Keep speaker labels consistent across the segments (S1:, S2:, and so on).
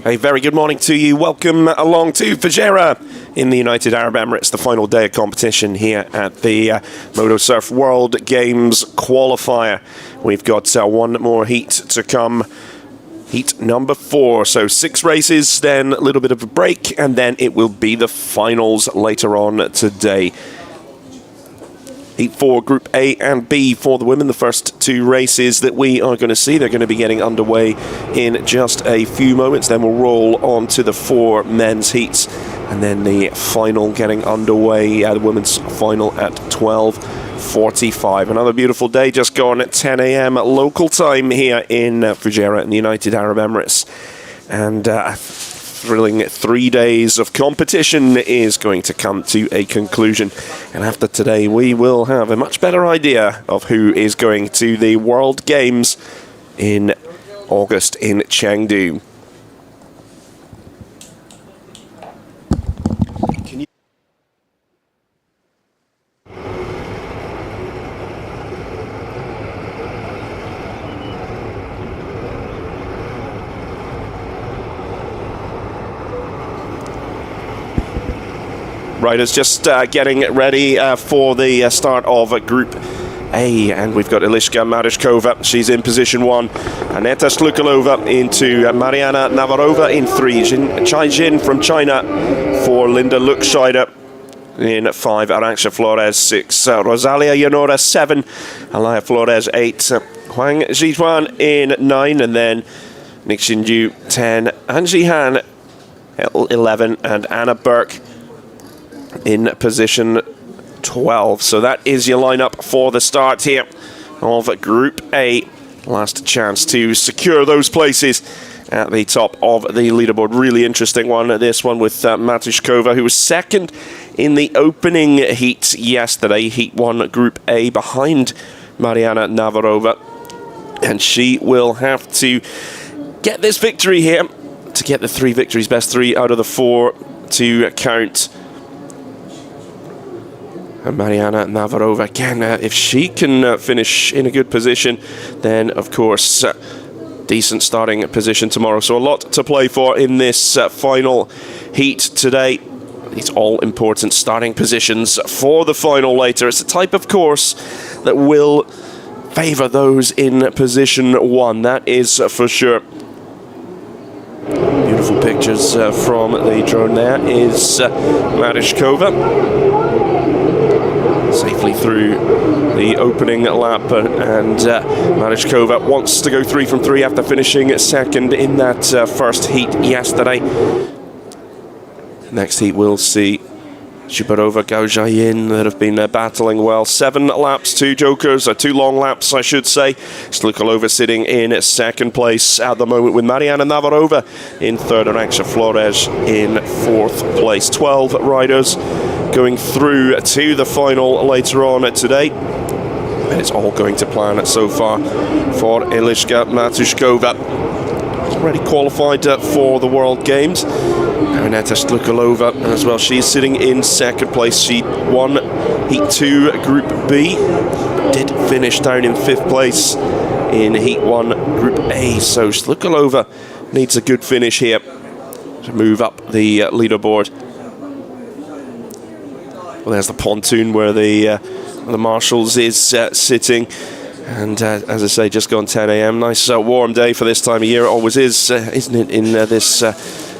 S1: A very good morning to you. Welcome along to Fujairah in the United Arab Emirates, the final day of competition here at the MotoSurf World Games Qualifier. We've got one more heat to come, heat number 4. So 6 races, then a little bit of a break, and then it will be the finals later on today. Heat 4, Group A and B for the women, the first 2 races that we are going to see. They're going to be getting underway in just a few moments. Then we'll roll on to the 4 men's heats, and then the final getting underway, the women's final at 12:45. Another beautiful day just gone at 10 a.m. local time here in Fujairah in the United Arab Emirates. And thrilling 3 days of competition is going to come to a conclusion, and after today we will have a much better idea of who is going to the World Games in August in Chengdu. Riders just getting ready for the start of Group A, and we've got Eliška Marušková. She's in position 1. Aneta Slukalova into Mariana Navarova in 3. Chai Jin from China for Linda Luxscheider in 5. Arantxa Flores 6. Rosalia Yanora 7. Alaya Flores 8. Huang Zhijuan in 9, and then Nick Xinju 10. Anji Han 11, and Anna Burke in position 12. So that is your lineup for the start here of Group A. Last chance to secure those places at the top of the leaderboard. Really interesting one, this one with Marušková, who was second in the opening heat yesterday, Heat 1 Group A, behind Mariana Navarova. And she will have to get this victory here to get the 3 victories, best 3 out of the 4 to count. Mariana Navarova, again, if she can finish in a good position, then of course decent starting position tomorrow. So a lot to play for in this final heat today. These all important starting positions for the final later. It's the type of course that will favour those in position 1, that is for sure. Beautiful pictures from the drone. There is Marušková safely through the opening lap, and Marušková wants to go 3 from 3 after finishing second in that first heat yesterday. Next heat we'll see Shubarova, Gaujayin that have been battling well. 7 laps, 2 jokers, or 2 long laps I should say. Slukalova sitting in second place at the moment, with Mariana Navarova in third and Arantxa Flores in 4th place. 12 riders going through to the final later on today, and it's all going to plan so far for Eliška Marušková. Already qualified for the World Games. Aneta Slukalova as well, she's sitting in second place. She won Heat 2 Group B, did finish down in 5th place in Heat 1 Group A, so Slukalova needs a good finish here to move up the leaderboard. Well, there's the pontoon where the Marshals is sitting. And as I say, just gone 10 a.m. Nice warm day for this time of year. It always is, isn't it, in this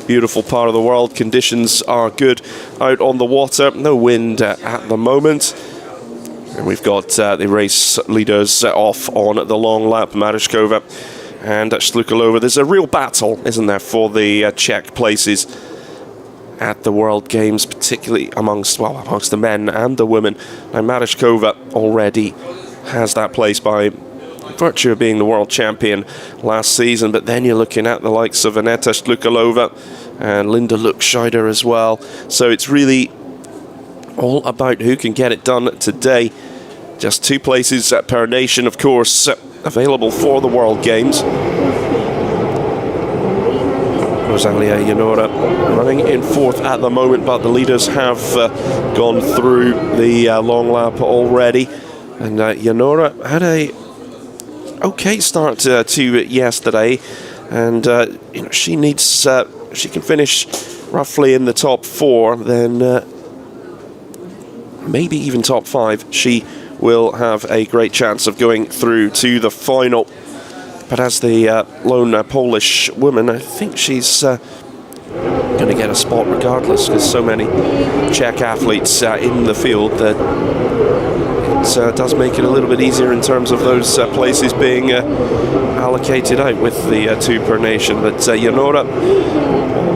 S1: beautiful part of the world. Conditions are good out on the water. No wind at the moment. And we've got the race leaders off on the long lap. Marušková and Slukalova. There's a real battle, isn't there, for the Czech places at the World Games, particularly amongst the men and the women. Now Marušková already has that place by virtue of being the world champion last season, but then you're looking at the likes of Aneta Slukalova and Linda Luxscheider as well. So it's really all about who can get it done today. Just 2 places per nation, of course, available for the World Games. Rosalia Yanora running in 4th at the moment, but the leaders have gone through the long lap already. And Yanora had a okay start to yesterday, and you know, she needs if she can finish roughly in the top 4, then maybe even top 5, she will have a great chance of going through to the final. But as the lone Polish woman, I think she's going to get a spot regardless, because so many Czech athletes in the field that it does make it a little bit easier in terms of those places being allocated out with the 2 per nation. But Janora,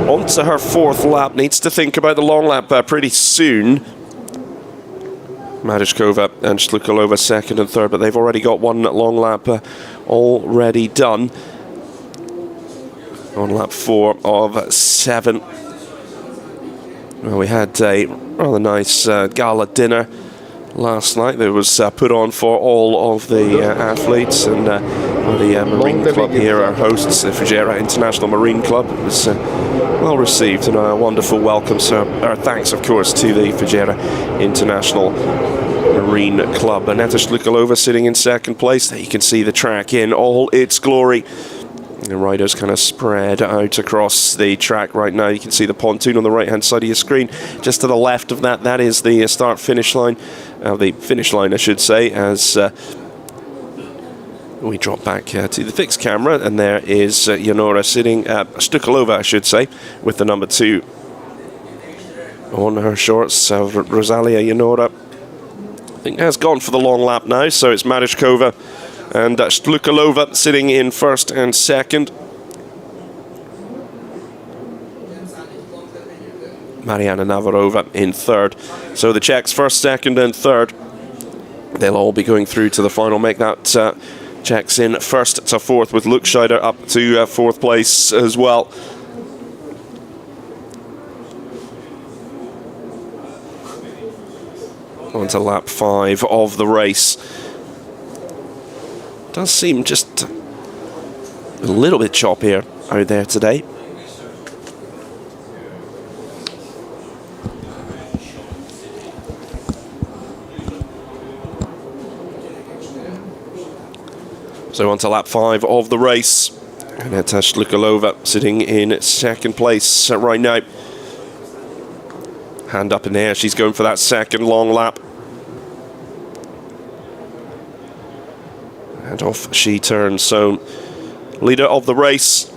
S1: onto her 4th lap, needs to think about the long lap pretty soon. Marišková and Slukalova 2nd and 3rd, but they've already got 1 long lap already done on lap 4 of 7. Well, we had a rather nice gala dinner last night that was put on for all of the athletes, and the Marine Club here, our hosts, the Fujairah International Marine Club. It was well received, and a wonderful welcome. So our thanks, of course, to the Fujairah International Marine Club. Aneta Slukalova sitting in 2nd place. There you can see the track in all its glory. The riders kind of spread out across the track right now. You can see the pontoon on the right-hand side of your screen. Just to the left of that, that is the start-finish line. The finish line, I should say, as we drop back to the fixed camera. And there is Janora sitting, Slukalova, I should say, with the number 2 on her shorts. Rosalia Janora, I think, has gone for the long lap now. So it's Marišková and Slukalova sitting in 1st and 2nd. Mariana Navarova in 3rd. So the Czechs 1st, 2nd and 3rd. They'll all be going through to the final. Make that Czechs in 1st to 4th, with Luke Scheider up to 4th place as well. On to lap 5 of the race. Does seem just a little bit choppier out there today. So on to lap 5 of the race. Aneta Slukalova sitting in 2nd place right now. Hand up in the air, she's going for that 2nd long lap. And off she turns. So leader of the race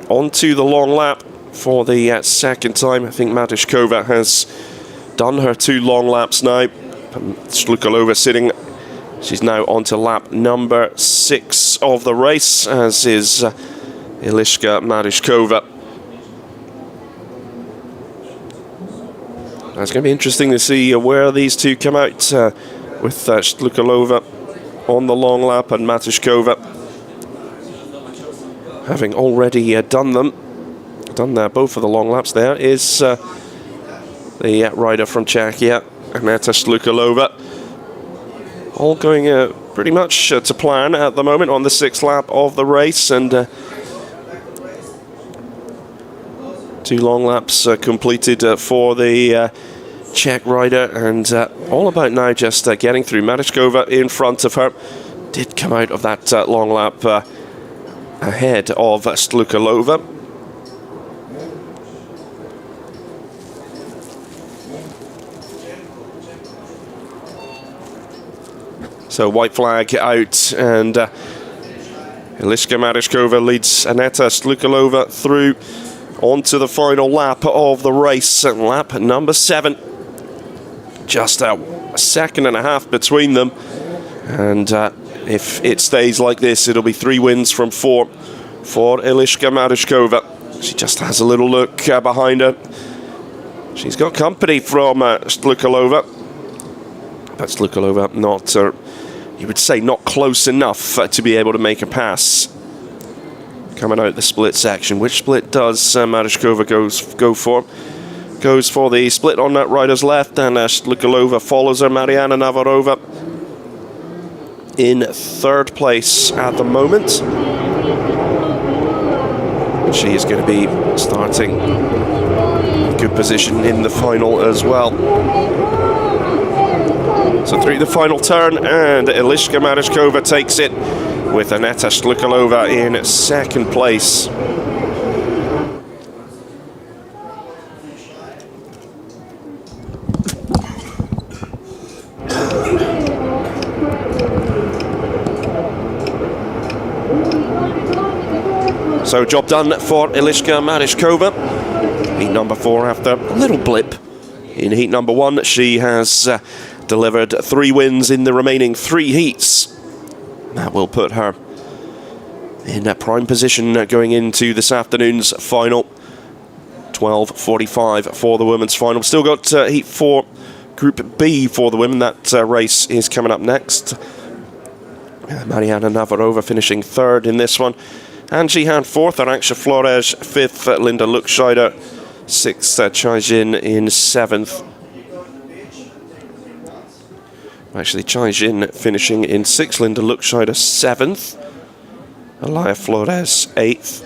S1: onto the long lap for the 2nd time. I think Marišková has done her 2 long laps now. Slukalova sitting, she's now onto lap number 6 of the race, as is Eliška Marišková. It's going to be interesting to see where these 2 come out, with Slukalova on the long lap and Marišková having already done both of the long laps. There is the rider from Czechia, Aneta Slukalova, all going pretty much to plan at the moment on the 6th lap of the race, and 2 long laps completed for the Czech rider, and all about now just getting through. Marišková in front of her did come out of that long lap ahead of Slukalova. So white flag out, and Eliška Marišková leads Aneta Slukalova through onto the final lap of the race, lap number 7. Just a 2.5 seconds between them, and if it stays like this, it'll be 3 wins from 4 for Eliška Marišková. She just has a little look behind her. She's got company from Slukalova, but Slukalova not, you would say, not close enough to be able to make a pass. Coming out the split section. Which split does Marišková go for? Goes for the split on that rider's left, and Slukalova follows her. Mariana Navarova in 3rd place at the moment. She is going to be starting good position in the final as well. So through the final turn, and Eliška Marišková takes it, with Aneta Slukalova in 2nd place. So job done for Eliška Maryšková. Heat number 4 after a little blip in heat number 1. She has delivered 3 wins in the remaining 3 heats. That will put her in a prime position going into this afternoon's final. 12:45 for the women's final. Still got heat 4, Group B for the women. That race is coming up next. Mariana Navarova finishing 3rd in this one. Angie Han 4th, Arantxa Flores 5th, Linda Luxscheider 6th, Chai Jin in 7th. Actually, Chai Jin finishing in 6th, Linda Luxscheider 7th, Alaya Flores 8th.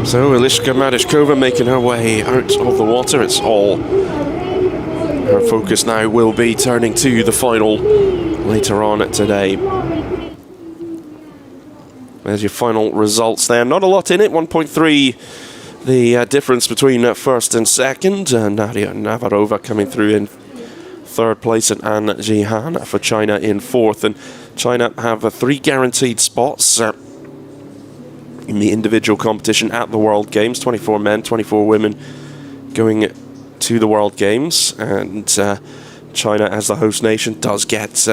S1: So Eliška Maryšková making her way out of the water. It's all her focus now will be turning to the final later on today. There's your final results there. Not a lot in it. 1.3 the difference between 1st and 2nd. Nadia Navarova coming through in 3rd place and Angie Han for China in 4th. And China have 3 guaranteed spots in the individual competition at the World Games. 24 men, 24 women going to the World Games. And China, as the host nation, does get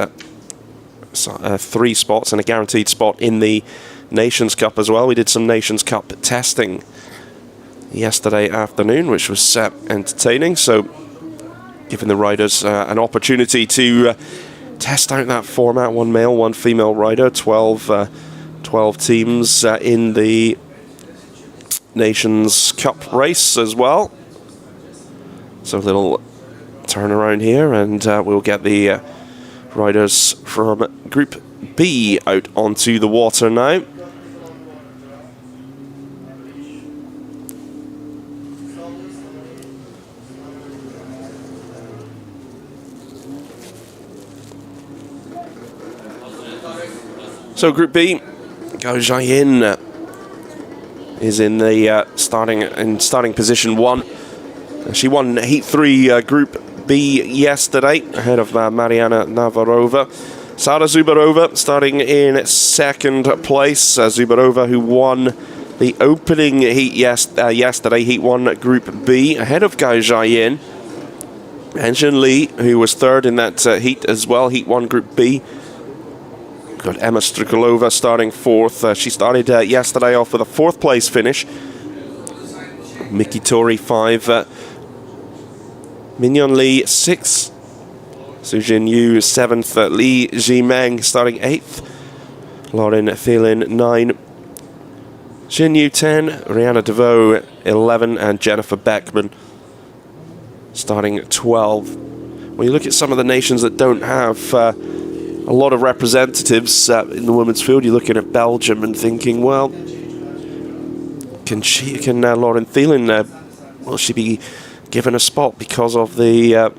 S1: 3 spots and a guaranteed spot in the Nations Cup as well. We did some Nations Cup testing yesterday afternoon, which was entertaining. So giving the riders an opportunity to test out that format. 1 male, 1 female rider, 12 teams in the Nations Cup race as well. So a little turnaround here, and we'll get the riders from Group B out onto the water now. So Group B, Gao Jiayin is in the starting position 1. She won Heat 3 Group B yesterday ahead of Mariana Navarova. Sara Zubarova starting in 2nd place. Zubarova, who won the opening heat yesterday, Heat 1 Group B, ahead of Gao Jiayin. And Zhen Li, who was 3rd in that heat as well, Heat 1 Group B. Got Emma Strikalova starting 4th. She started yesterday off with a 4th place finish. Miki Tori 5. Mignon Li 6th. Su Jin Yu 7th. Li Jimeng starting 8th. Lauren Thielin 9. Jin Yu 10. Rihanna DeVoe 11. And Jennifer Beckman starting 12. When you look at some of the nations that don't have a lot of representatives in the women's field, you're looking at Belgium and thinking, well, can Lauren Thielin, will she be given a spot because of the,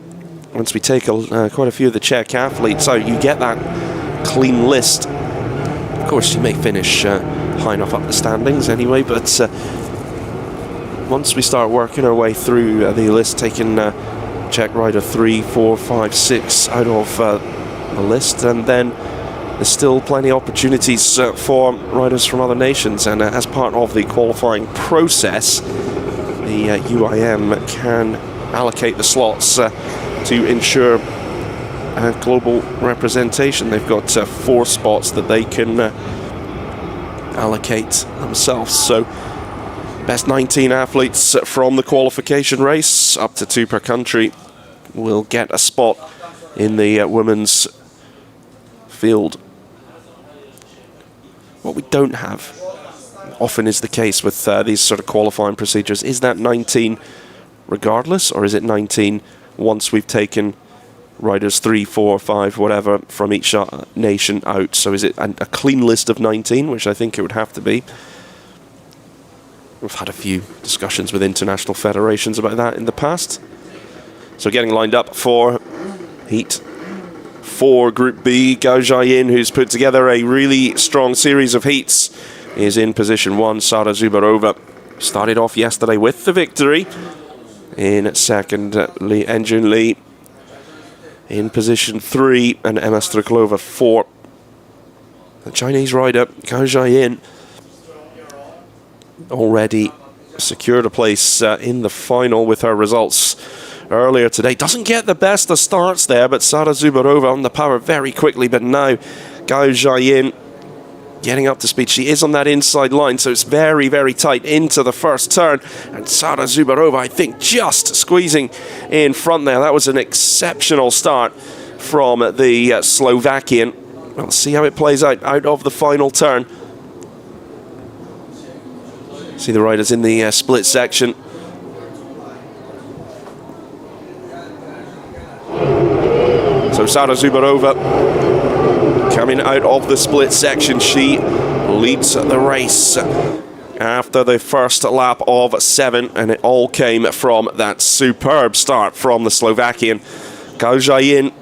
S1: once we take quite a few of the Czech athletes out, you get that clean list. Of course, she may finish high enough up the standings anyway, but once we start working our way through the list, taking Czech rider 3, 4, 5, 6 out of the list, and then there's still plenty of opportunities for riders from other nations, and as part of the qualifying process, the UIM can allocate the slots to ensure global representation. They've got 4 spots that they can allocate themselves. So best 19 athletes from the qualification race, up to 2 per country, will get a spot in the women's field. What we don't have, often is the case with these sort of qualifying procedures, is that 19 regardless, or is it 19 once we've taken riders 3, 4, 5, whatever from each nation out? So is it a clean list of 19, which I think it would have to be? We've had a few discussions with international federations about that in the past. So getting lined up for Heat 4 Group B, Gao Jiayin, who's put together a really strong series of heats, is in position 1. Sara Zubarova started off yesterday with the victory. In second, Enjun Lee in position 3, and Emma Striklova 4. The Chinese rider, Gao Jiayin, already secured a place in the final with her results earlier today. Doesn't get the best of starts there, but Sara Zubarova on the power very quickly. But now Gao Jiayin getting up to speed. She is on that inside line, so it's very, very tight into the first turn. And Sara Zubarova, I think, just squeezing in front there. That was an exceptional start from the Slovakian. We'll see how it plays out of the final turn. See the riders in the split section. So Sara Zubarova coming out of the split section. She leads the race after the first lap of 7, and it all came from that superb start from the Slovakian. Gao Jiayin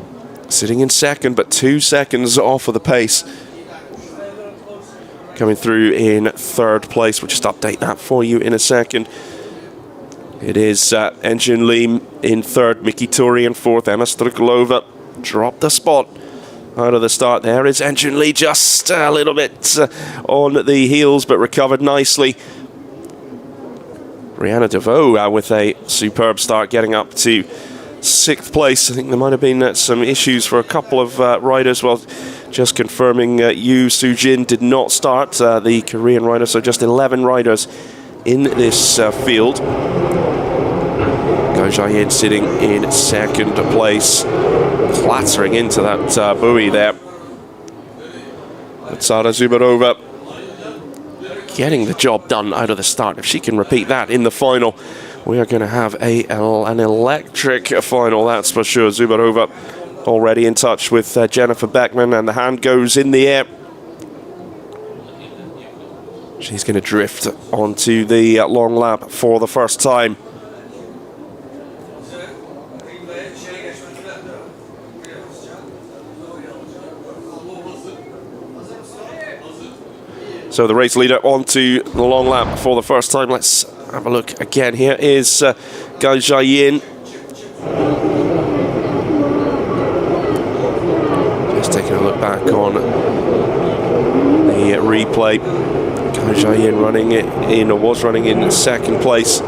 S1: sitting in second, but 2 seconds off of the pace. Coming through in third place. We'll just update that for you in a second. It is Enjun Lee in third, Miki Tori in fourth, Emma Striklova dropped the spot out of the start. There is Enjun Lee, just a little bit on the heels, but recovered nicely. Rihanna DeVoe with a superb start, getting up to 6th place. I think there might have been some issues for a couple of riders. Well, just confirming, Yu Soo-jin did not start, the Korean rider, so just 11 riders in this field. Gao Jiayin sitting in second place, clattering into that buoy there. But Sara Zubarova getting the job done out of the start. If she can repeat that in the final, we are going to have an electric final, that's for sure. Zubarova already in touch with Jennifer Beckman, and the hand goes in the air. She's going to drift onto the long lap for the first time. So the race leader onto the long lap for the first time. Let's have a look again. Here is Gao Jiayin. Just taking a look back on the replay. Gao Jiayin running it in, or was running in second place.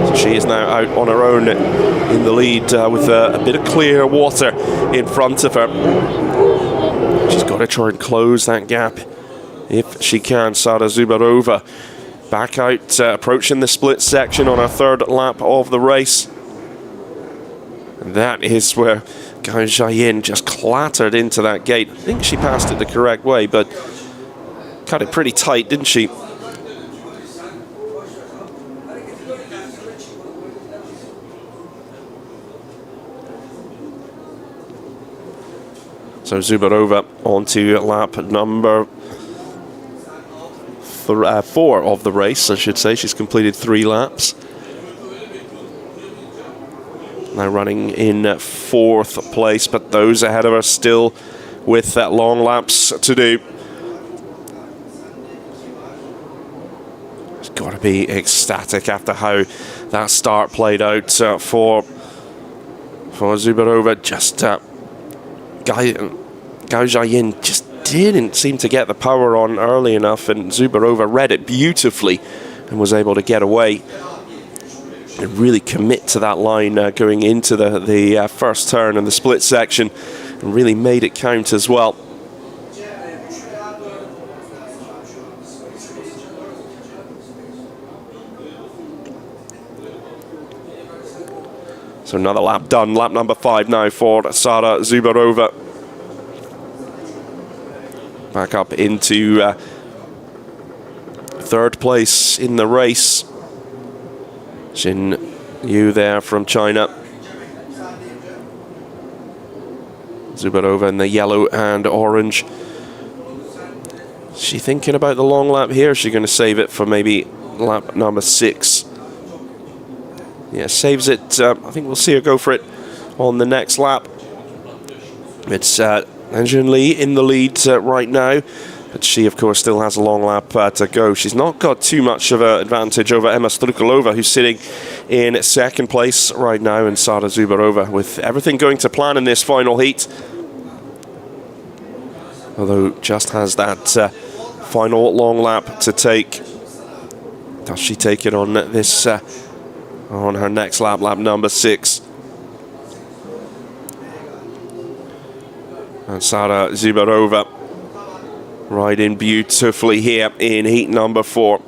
S1: So she is now out on her own in the lead with a bit of clear water in front of her. She's got to try and close that gap if she can. Sara Zubarova back out, approaching the split section on her third lap of the race. And that is where Gao Jiayin just clattered into that gate. I think she passed it the correct way, but cut it pretty tight, didn't she? So Zubarova onto lap number 4 of the race, I should say. She's completed 3 laps. Now running in 4th place, but those ahead of her still with that long laps to do. It's got to be ecstatic after how that start played out for Zubarova. Just Gao Jiayin just didn't seem to get the power on early enough, and Zubarova read it beautifully and was able to get away and really commit to that line going into the first turn and the split section, and really made it count as well. So another lap done, lap number 5 now for Sara Zubarova. Back up into 3rd place in the race. Xin Yu there from China. Zubarova in the yellow and orange. Is she thinking about the long lap here? Or is she going to save it for maybe lap number 6? Yeah, saves it. I think we'll see her go for it on the next lap. It's Anjun Lee in the lead right now. But she, of course, still has a long lap to go. She's not got too much of an advantage over Emma Strukalova, who's sitting in second place right now, and Sara Zubarova, with everything going to plan in this final heat. Although just has that final long lap to take. Does she take it on this on her next lap, lap number 6? And Sara Zubarova riding beautifully here in heat number 4.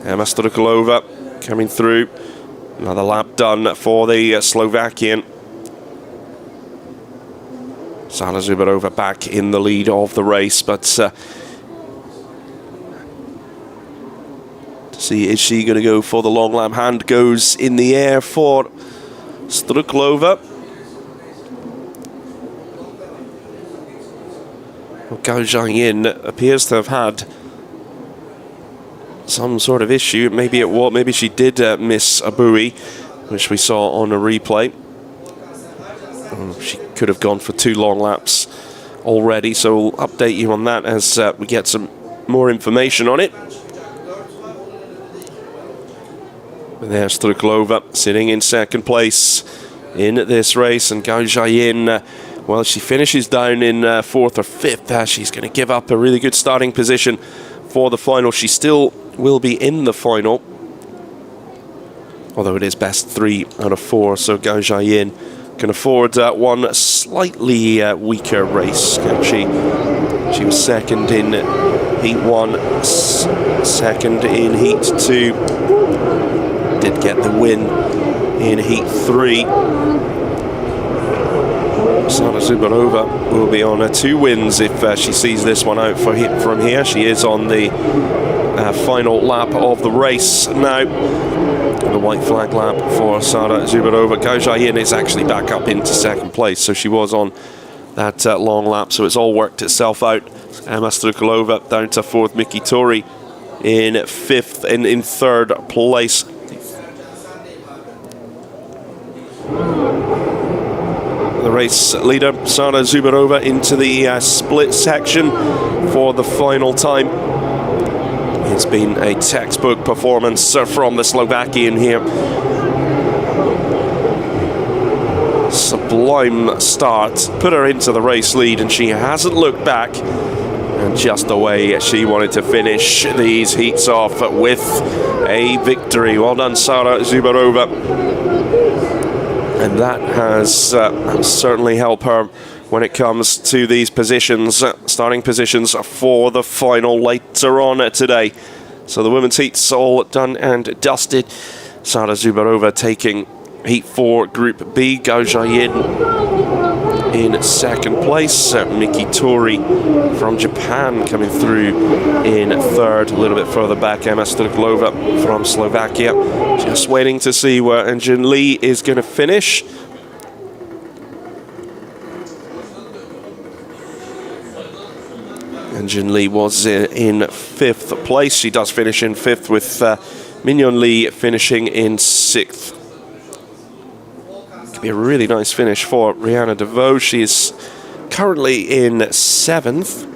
S1: Emma Strukalova coming through. Another lap done for the Slovakian. Sara Zubarova back in the lead of the race, but to see, is she going to go for the long lap? Hand goes in the air for Strukalova. Gao Zhangyin appears to have had some sort of issue. Maybe she did miss a buoy, which we saw on a replay. She could have gone for 2 long laps already, so we'll update you on that as we get some more information on it. There's Strukalova sitting in second place in this race, and Gao Zhangyin, well, she finishes down in 4th or 5th. She's going to give up a really good starting position for the final. She still will be in the final, although it is best 3 out of 4, so Gao Zhangyin can afford one slightly weaker race, can she? She was second in Heat 1, second in Heat 2, did get the win in Heat 3. Sara Zubarova will be on 2 wins if she sees this one out from here. She is on the final lap of the race now. The white flag lap for Sara Zubarova. Gao Zhangyin is actually back up into second place, so she was on that long lap, so it's all worked itself out. Emma Strukalova down to 4th, Miki Tori in 5th and in 3rd place. The race leader, Sara Zubarova, into the split section for the final time. It's been a textbook performance from the Slovakian here. Sublime start, put her into the race lead, and she hasn't looked back. And just the way she wanted to finish these heats off with a victory. Well done, Sara Zubarova. And that has certainly helped her when it comes to these positions, starting positions for the final later on today. So the women's heats all done and dusted. Sara Zubarova taking Heat 4 Group B. Gao Zhangyin in second place. Miki Tori from Japan coming through in 3rd. A little bit further back, Emma Strukalova from Slovakia. Just waiting to see where Anjun Lee is going to finish. Anjun Lee was in 5th place. She does finish in 5th, with Mignon Lee finishing in 6th. Could be a really nice finish for Rihanna DeVoe. She is currently in 7th.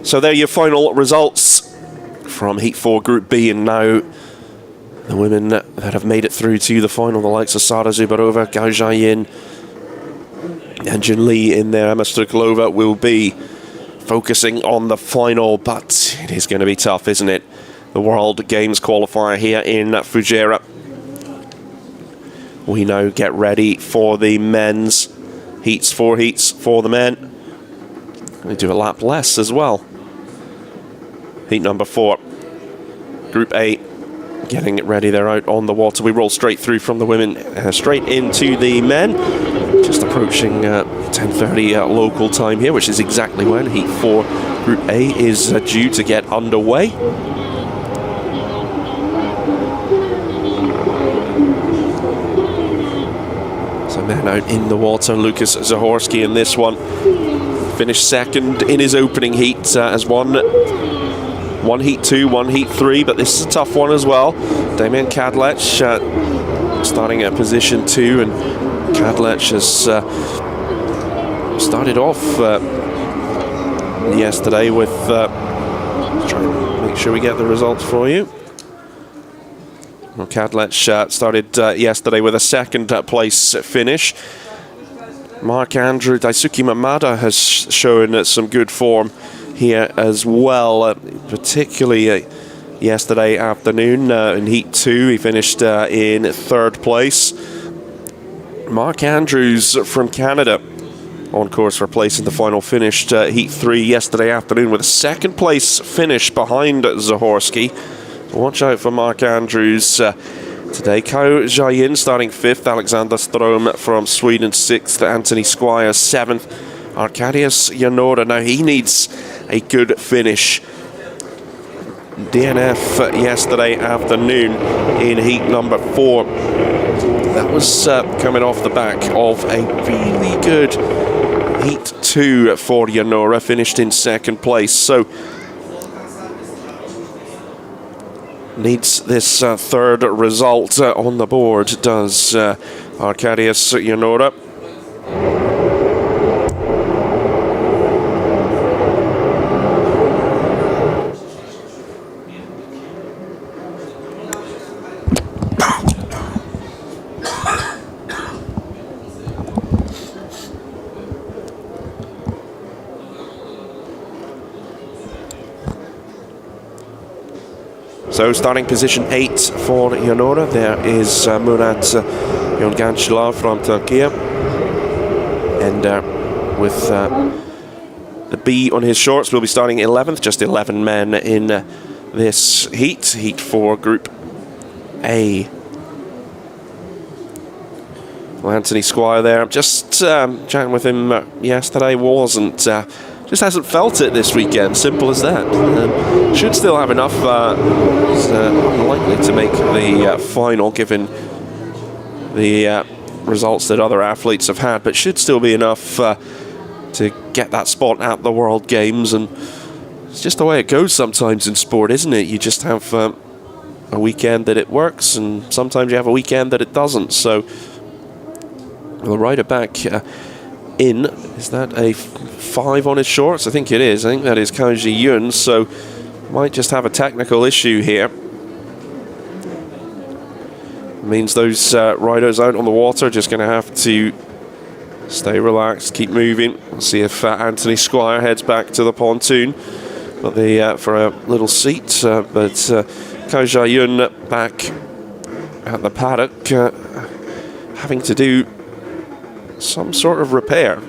S1: So there are your final results from Heat 4 Group B, and now the women that have made it through to the final, the likes of Sara Zubarova, Gao Zhangyin, Anjun Lee in there. Emma Strukalova will be focusing on the final, but it is going to be tough, isn't it? The World Games qualifier here in Fujairah. We now get ready for the men's heats, 4 heats for the men. They do a lap less as well. Heat number 4. Group A getting it ready. They're out on the water. We roll straight through from the women, straight into the men. Just approaching 10:30 local time here, which is exactly when Heat 4 Group A is due to get underway. So men out in the water. Lucas Zahorski in this one finished second in his opening heat, as one Heat 2, 1 Heat 3, but this is a tough one as well. Damian Kadlec starting at position 2, and Kadlec has started off yesterday with, try and make sure we get the results for you. Well, Kadlec started yesterday with a second place finish. Marc-Andrew Daisuke Mamada has shown some good form here as well, particularly yesterday afternoon in Heat 2. He finished in 3rd place. Mark Andrews from Canada on course for place in the final, finished Heat 3 yesterday afternoon with a 2nd place finish behind Zahorski. Watch out for Mark Andrews today. Kao Jayin starting 5th, Alexander Strom from Sweden 6th, Anthony Squire 7th, Arkadiusz Janora. Now he needs a good finish. DNF yesterday afternoon in heat number 4. That was coming off the back of a really good heat 2 for Janora, finished in 2nd place. So needs this 3rd result on the board, does Arkadiusz Janora. So starting position 8 for Janora, there is Murat Yonganchila from Turkey. And with the B on his shorts, we'll be starting 11th, just 11 men in this heat, Heat 4 Group A. Well, Anthony Squire there, just chatting with him yesterday, just hasn't felt it this weekend, simple as that. Should still have enough, is unlikely to make the final given the results that other athletes have had, but should still be enough to get that spot at the World Games. And it's just the way it goes sometimes in sport, isn't it? You just have a weekend that it works, and sometimes you have a weekend that it doesn't. So the rider back in, is that a 5 on his shorts? I think it is. I think that is Kao Ji-Yun, so might just have a technical issue here. Means those riders out on the water are just going to have to stay relaxed, keep moving. We'll see if Anthony Squire heads back to the pontoon for a little seat. But Kao Ji-Yun back at the paddock, having to do some sort of repair.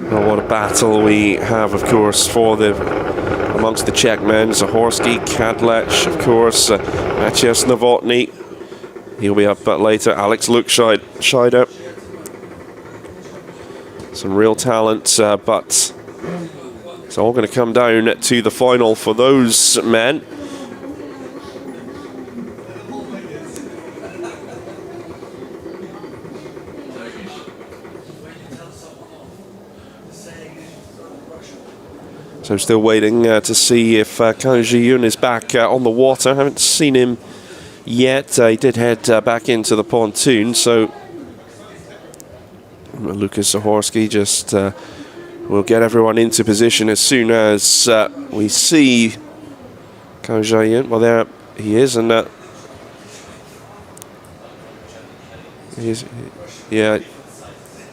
S1: Oh, what a battle we have, of course, amongst the Czech men. Zahorski, Kadlec, of course, Maciej Novotny. He'll be up later. Alex Lukscheider. Some real talent, but it's all going to come down to the final for those men. So still waiting to see if Kao Ji-Yun is back on the water. Haven't seen him yet. He did head back into the pontoon. So Lucas Zahorski just will get everyone into position as soon as we see Kao Ji-Yun. Well, there he is, and yeah,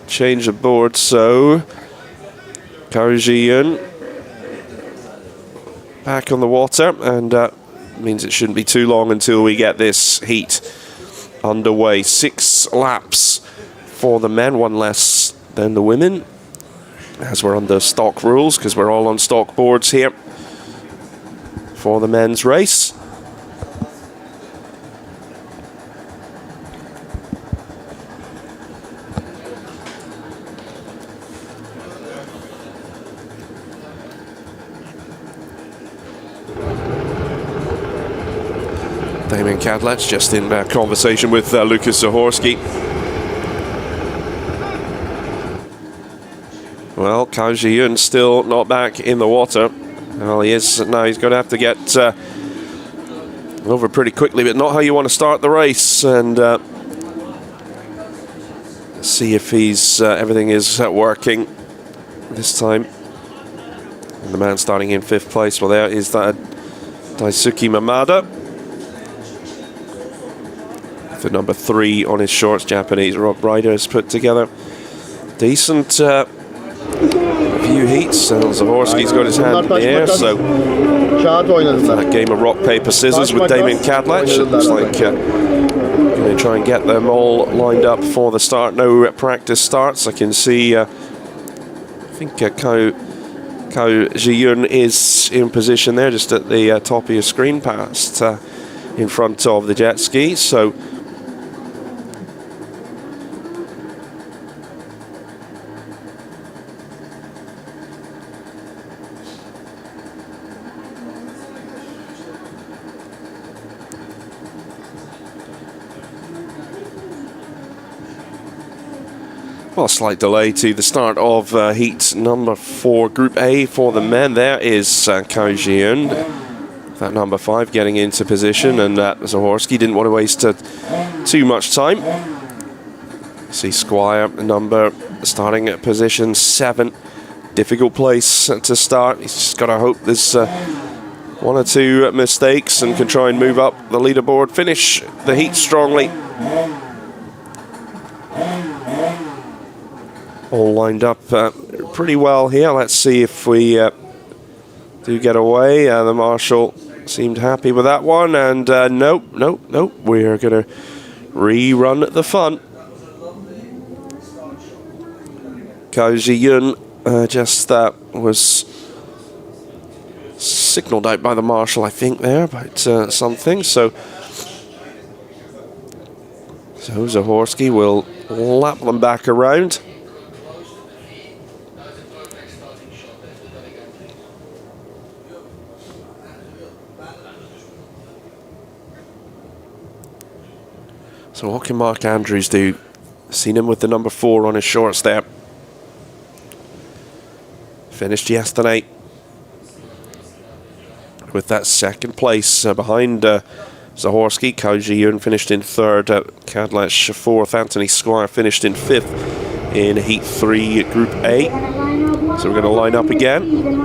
S1: change the board. So Kao Ji-Yun back on the water, and means it shouldn't be too long until we get this heat underway. 6 laps for the men, 1 less than the women, as we're under stock rules, because we're all on stock boards here for the men's race. Damian Kadlec just in conversation with Lukas Zahorski. Well, Cao Zhiyun still not back in the water. Well, he is now. He's going to have to get over pretty quickly, but not how you want to start the race. And see if he's everything is working this time. And the man starting in 5th place. Well, there is that Daisuke Mamada. The number 3 on his shorts, Japanese rider has put together decent few heats. Zahorski's got his hand in the air, so that game of rock, paper, scissors with Damian Kadlec. It looks like going to try and get them all lined up for the start. No practice starts. I can see, I think Cao Zhiyun is in position there, just at the top of your screen, past in front of the jet ski. So well, a slight delay to the start of heat number 4, Group A for the men. There is Cao Zhiyun, that number 5, getting into position, and Zahorski didn't want to waste too much time. See Squire, number starting at position 7. Difficult place to start. He's just got to hope there's 1 or 2 mistakes and can try and move up the leaderboard. Finish the heat strongly. All lined up pretty well here. Let's see if we do get away. The marshal seemed happy with that one, and nope. We're going to rerun the fun. Cao Zhiyun just was signalled out by the marshal, I think, there about something. So Zahorski will lap them back around. So what can Mark Andrews do? Seen him with the number 4 on his shorts there. Finished yesterday with that 2nd place behind Zahorski. Cao Zhiyun finished in 3rd. Kadlec 4th. Anthony Squire finished in 5th in Heat 3, Group A. So we're going to line up again.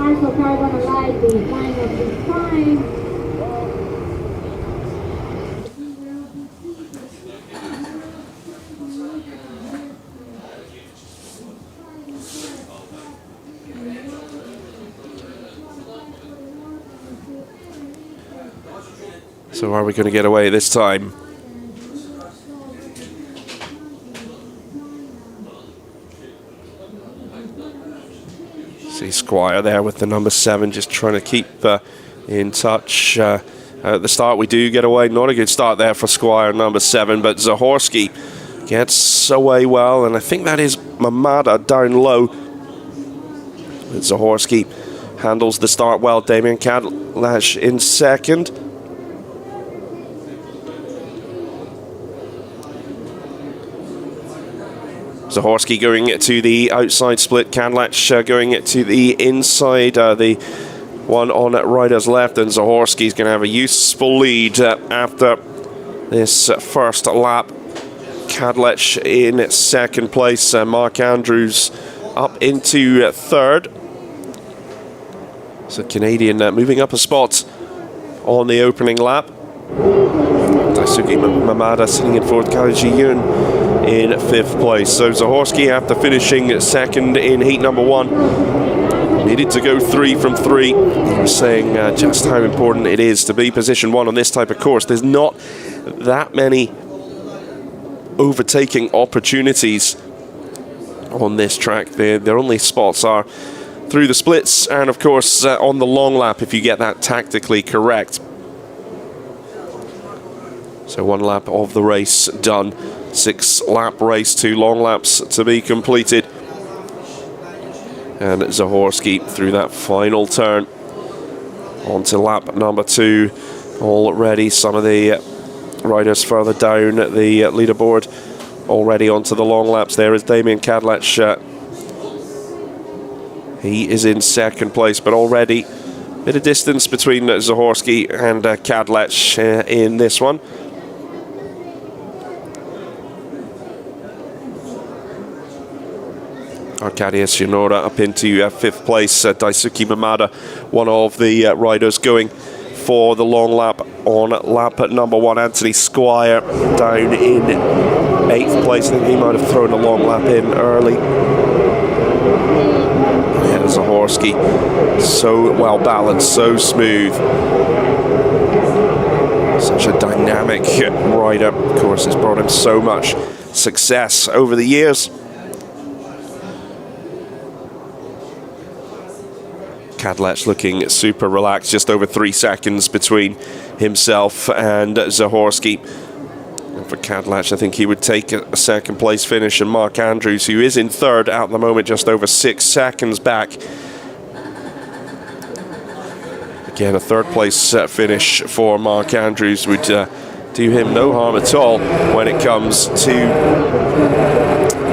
S1: So are we going to get away this time? See Squire there with the number 7, just trying to keep in touch. At the start we do get away. Not a good start there for Squire, number 7, but Zahorski gets away well, and I think that is Mamada down low. But Zahorski handles the start well. Damian Kadlec in 2nd. Zahorski going to the outside split, Kadlec going to the inside, the one on rider's left, and Zahorski's going to have a useful lead after this first lap. Kadlec in 2nd place, Mark Andrews up into 3rd. So Canadian moving up a spot on the opening lap. Daisuke Mamada sitting in 4th, Cao Zhiyun in 5th place. So Zahorski, after finishing 2nd in heat number 1, needed to go 3 from 3. He was saying just how important it is to be position 1 on this type of course. There's not that many overtaking opportunities on this track. Their only spots are through the splits and, of course, on the long lap if you get that tactically correct. So 1 lap of the race done. 6-lap race, 2 long laps to be completed. And Zahorsky through that final turn. On to lap number 2 already. Some of the riders further down the leaderboard already onto the long laps. There is Damien Kadlec. He is in second place, but already a bit of distance between Zahorsky and Kadlec in this one. Arkadiusz Janora up into 5th place. Daisuke Mamada, one of the riders going for the long lap on lap at number 1. Anthony Squire down in 8th place. I think he might have thrown a long lap in early. Yeah, Zahorsky, so well balanced, so smooth. Such a dynamic rider. Of course, has brought him so much success over the years. Kadlec looking super relaxed, just over 3 seconds between himself and Zahorsky. And for Kadlec, I think he would take a second place finish, and Mark Andrews, who is in 3rd at the moment, just over 6 seconds back. Again, a 3rd place finish for Mark Andrews would do him no harm at all when it comes to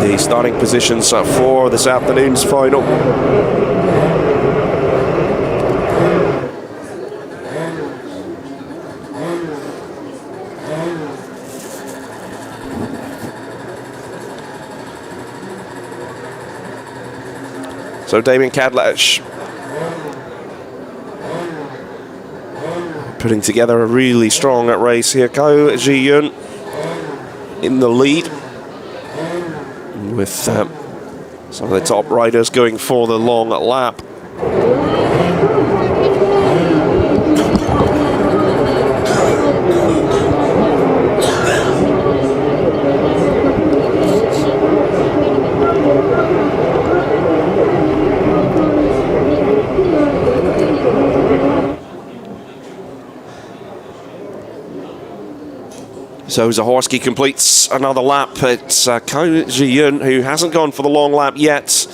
S1: the starting positions for this afternoon's final. So Damien Kadlec putting together a really strong race here. Ko Ji-yun in the lead, with some of the top riders going for the long lap. So Zahorsky completes another lap. It's Ko Ji-yun, who hasn't gone for the long lap yet,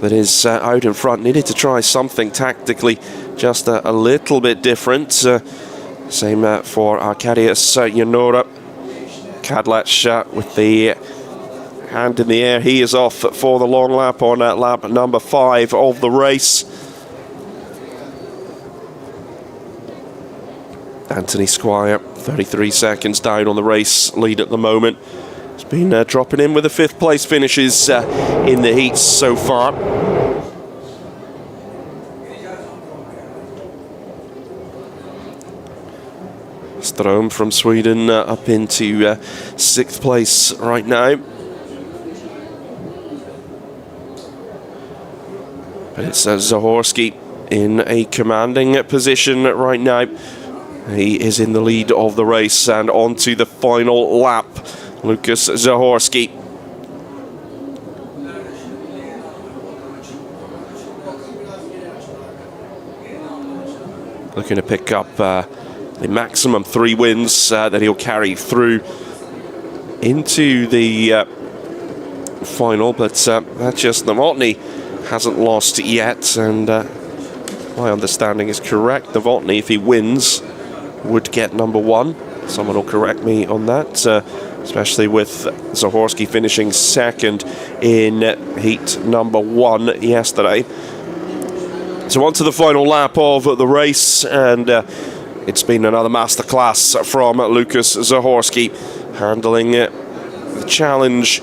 S1: that is out in front. Needed to try something tactically just a little bit different. Same for Arkadiusz Janora. Kadlec with the hand in the air. He is off for the long lap on lap number 5 of the race. Anthony Squire, 33 seconds down on the race lead at the moment. He's been dropping in with the 5th place finishes in the heats so far. Ström from Sweden up into 6th place right now. But it's Zahorsky in a commanding position right now. He is in the lead of the race, and on to the final lap. Lukas Zahorsky. Looking to pick up the maximum 3 wins that he'll carry through into the final, but that's just Novotny hasn't lost yet, and my understanding is correct. Novotny, if he wins, would get number 1. Someone will correct me on that, especially with Zahorsky finishing 2nd in heat number 1 yesterday. So on to the final lap of the race, and it's been another masterclass from Lukas Zahorsky, handling the challenge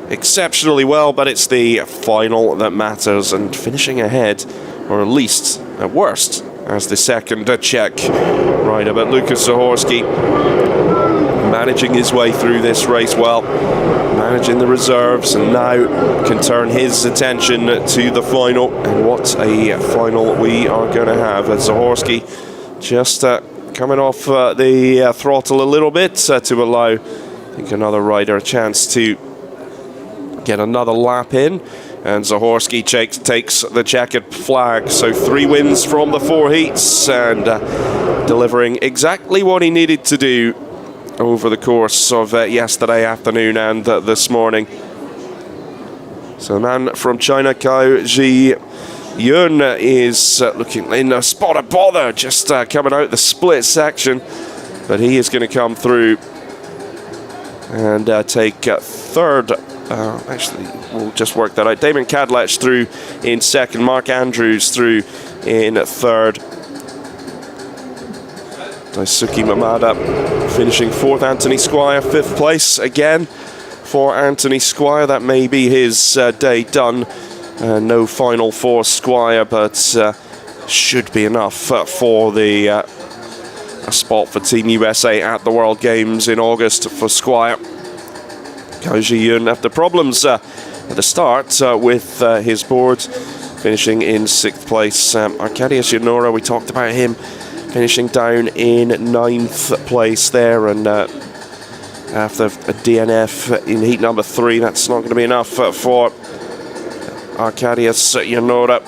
S1: exceptionally well, but it's the final that matters, and finishing ahead, or at least at worst, as the second Czech rider. But Lukas Zahorsky managing his way through this race well, managing the reserves, and now can turn his attention to the final. And what a final we are going to have, as Zahorsky just coming off the throttle a little bit to allow, I think, another rider a chance to get another lap in. And Zahorski takes the checkered flag. So 3 wins from the 4 heats, and delivering exactly what he needed to do over the course of yesterday afternoon and this morning. So the man from China, Cao Ji-yun, is looking in a spot of bother, just coming out the split section. But he is going to come through and take third. Actually, we'll just work that out. Damon Kadlec through in second. Mark Andrews through in third. Daisuke Mamada finishing fourth. Anthony Squire, 5th place again for Anthony Squire. That may be his day done. No final for Squire, but should be enough for the a spot for Team USA at the World Games in August for Squire. Cao Ji-yun, after problems at the start with his board, finishing in 6th place. Arkadiusz Janora, we talked about him finishing down in 9th place there, and after a DNF in heat number 3, that's not going to be enough for Arkadiusz Janora.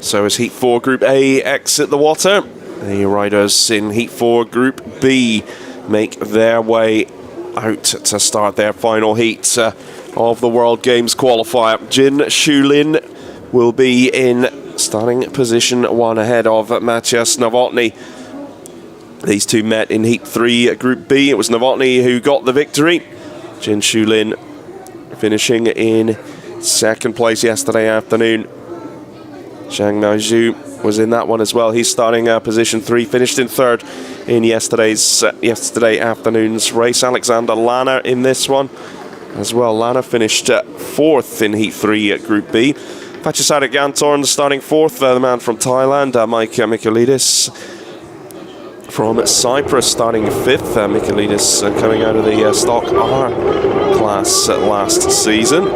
S1: So as Heat 4 Group A exit the water, the riders in Heat 4 Group B make their way out to start their final heat of the World Games qualifier. Jin Shulin will be in starting position 1 ahead of Maciej Nowotny. These two met in Heat 3 Group B. It was Nowotny who got the victory. Jin Shulin finishing in 2nd place yesterday afternoon. Zhang Naiju was in that one as well. He's starting position 3, finished in 3rd in yesterday afternoon's race. Alexander Lana in this one as well. Lana finished 4th in Heat 3 Group B. Pachasada Gantorn starting 4th, the man from Thailand. Mike Michailidis from Cyprus starting 5th. Michailidis coming out of the Stock R class last season.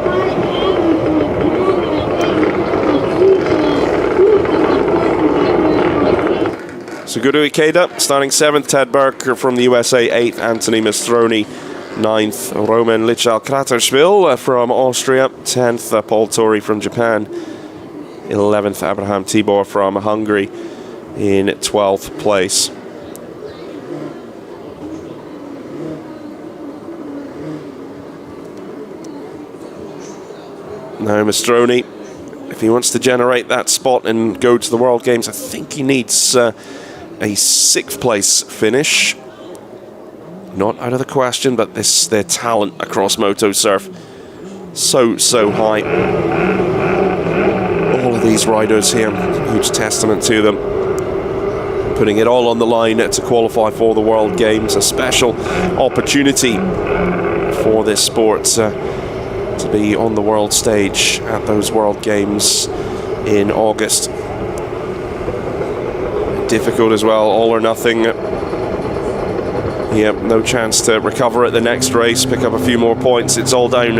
S1: Suguru Ikeda starting 7th, Ted Burke from the USA 8th, Anthony Mistroni 9th, Roman Lichal Kraterspiel from Austria 10th, Paul Tori from Japan 11th, Abraham Tibor from Hungary in 12th place. Now Mistroni, if he wants to generate that spot and go to the World Games, I think he needs a 6th place finish. Not out of the question, but their talent across MotoSurf so high. All of these riders here, huge testament to them, putting it all on the line to qualify for the World Games. A special opportunity for this sport to be on the world stage at those World Games in August. Difficult as well, all or nothing. Yep, no chance to recover at the next race, pick up a few more points. It's all down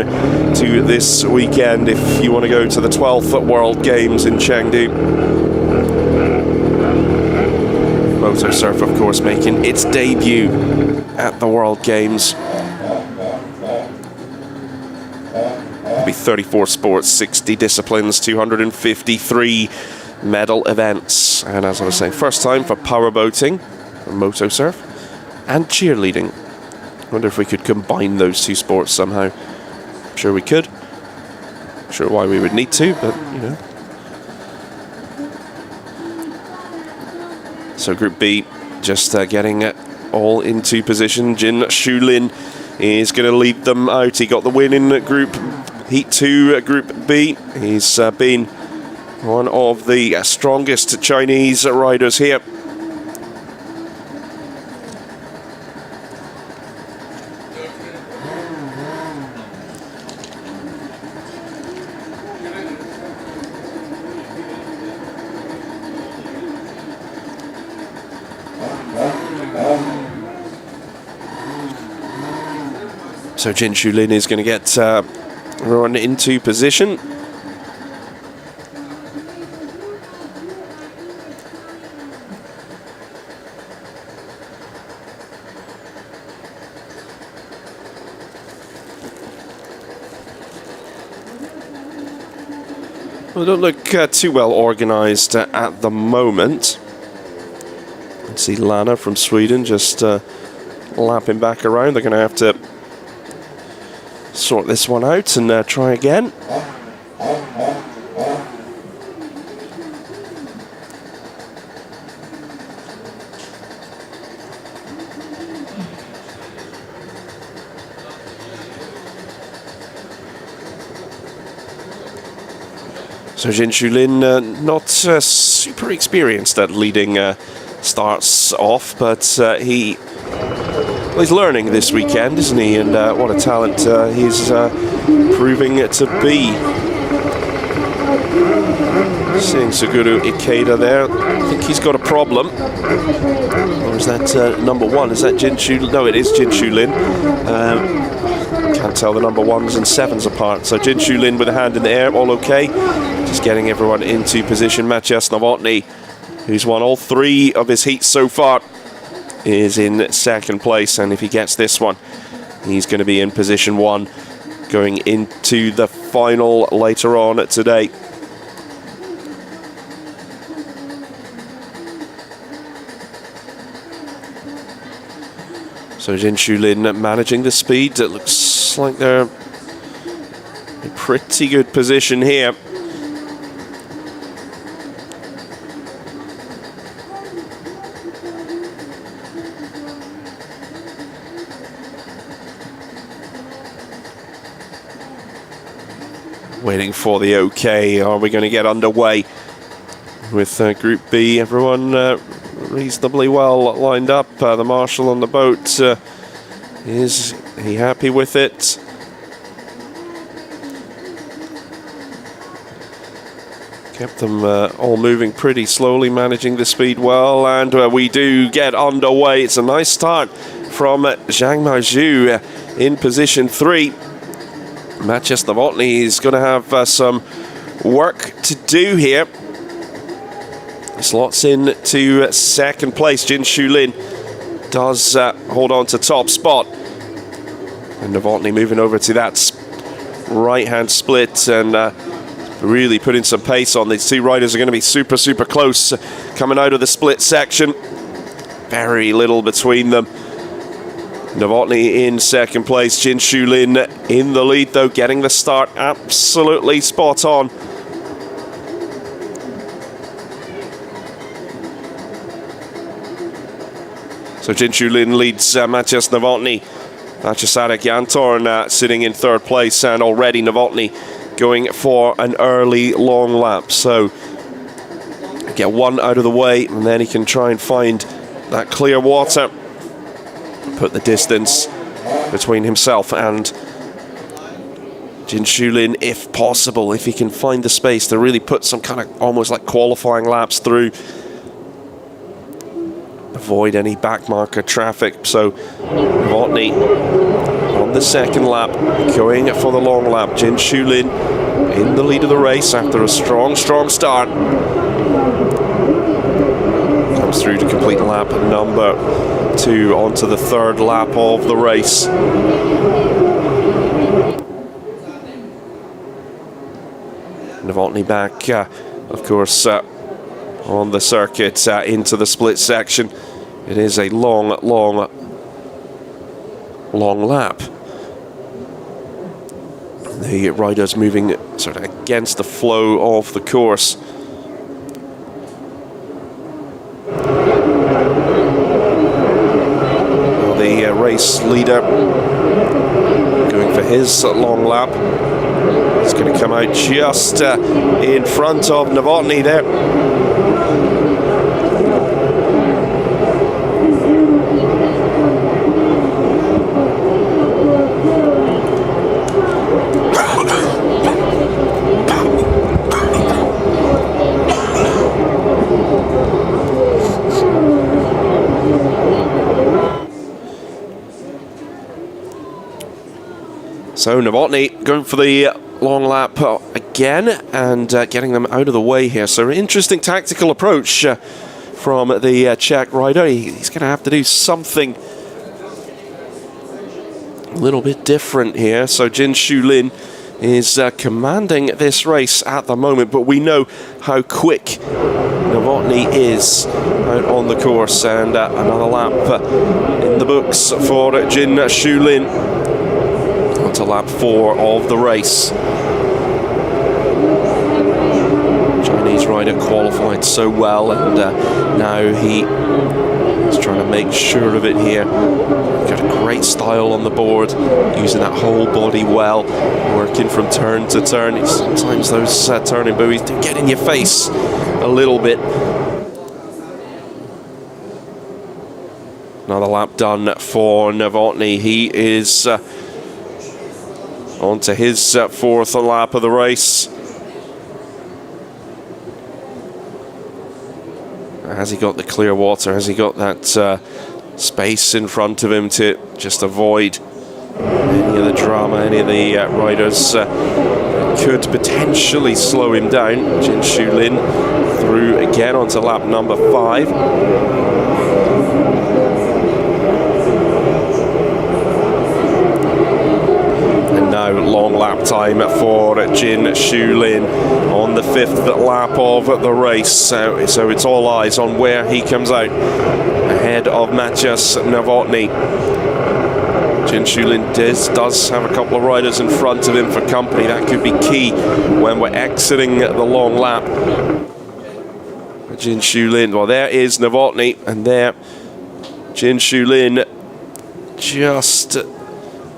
S1: to this weekend if you want to go to the 12th World Games in Chengdu. MotoSurf, of course, making its debut at the World Games. It'll be 34 sports, 60 disciplines, 253 medal events, and as I was saying, first time for powerboating, MotoSurf, and cheerleading. I wonder if we could combine those two sports somehow. I'm sure we could. Not sure why we would need to, but you know. So Group B, just getting it all into position. Jin Shulin is going to lead them out. He got the win in Group Heat 2, Group B. He's been one of the strongest Chinese riders here. So Jin Shulin is going to get run into position. Well, they don't look too well organised at the moment. Let's see Lana from Sweden just lapping back around. They're going to have to sort this one out and try again. So Jin Shulin not super experienced at leading starts off, but he's learning this weekend, isn't he? And what a talent he's proving to be. Seeing Suguru Ikeda there. I think he's got a problem. Or is that number one? Is that Jin Shulin? No, it is Jin Shulin. Can't tell the number ones and sevens apart. So Jin Shulin with a hand in the air, all okay. Just getting everyone into position. Matthias Novotny, who's won all 3 of his heats so far, is in second place, and if he gets this one, he's going to be in position 1 going into the final later on today. So Jin Shulin managing the speed. It looks like they're in pretty good position here. Waiting for the OK. Are we going to get underway with Group B? Everyone reasonably well lined up. The marshal on the boat, is he happy with it? Kept them all moving pretty slowly, managing the speed well, and we do get underway. It's a nice start from Zhang Maizhu in position 3. Matthias Novotny is going to have some work to do here. Slots in to second place. Jin Shulin does hold on to top spot. And Novotny moving over to that right-hand split and really putting some pace on. These 2 riders are going to be super, super close coming out of the split section. Very little between them. Novotny in second place, Jin Shulin in the lead though, getting the start absolutely spot on. So Jin Shulin leads Matthias Novotny. Vachisarek Jantorn sitting in third place, and already Novotny going for an early long lap. So get one out of the way and then he can try and find that clear water. Put the distance between himself and Jin Shulin, if possible, if he can find the space to really put some kind of almost like qualifying laps through. Avoid any backmarker traffic. So Novotny on the second lap, going for the long lap. Jin Shulin in the lead of the race after a strong start. Comes through to complete lap number 2 onto the third lap of the race. Novotny back, of course, on the circuit into the split section. It is a long lap. The riders moving sort of against the flow of the course. race leader, going for his long lap. He's going to come out just in front of Novotny there. So Novotny going for the long lap again and getting them out of the way here. So interesting tactical approach from the Czech rider. He's going to have to do something a little bit different here. So Jin Shulin is commanding this race at the moment, but we know how quick Novotny is out on the course, and another lap in the books for Jin Shulin. To lap 4 of the race. Chinese rider qualified so well, and now he is trying to make sure of it here. Got a great style on the board, using that whole body well, working from turn to turn. Sometimes those turning buoys do get in your face a little bit. Another lap done for Novotny. He is on to his 4th lap of the race. Has he got the clear water? Has he got that space in front of him to just avoid any of the drama, any of the riders could potentially slow him down? Jin Shulin through again onto lap number 5. Long lap time for Jin Shulin on the 5th lap of the race. So it's all eyes on where he comes out ahead of Maciej Novotny. Jin Shulin does have a couple of riders in front of him for company. That could be key when we're exiting the long lap. Jin Shulin, well, there is Novotny, and there Jin Shulin just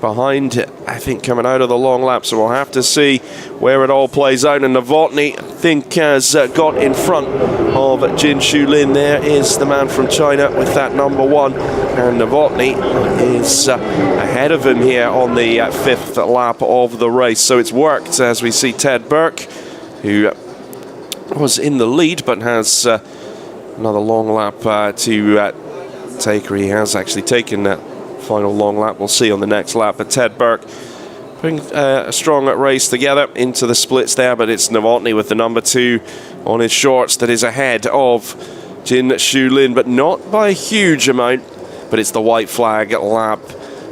S1: behind, I think, coming out of the long lap. So we'll have to see where it all plays out. And Novotny, I think, has got in front of Jin Shulin. There is the man from China with that number 1. And Novotny is ahead of him here on the 5th lap of the race. So it's worked, as we see Ted Burke, who was in the lead but has another long lap to take. He has actually taken that final long lap. We'll see on the next lap. But Ted Burke putting a strong race together into the splits there, but it's Novotny with the number 2 on his shorts that is ahead of Jin Shulin, but not by a huge amount. But it's the white flag lap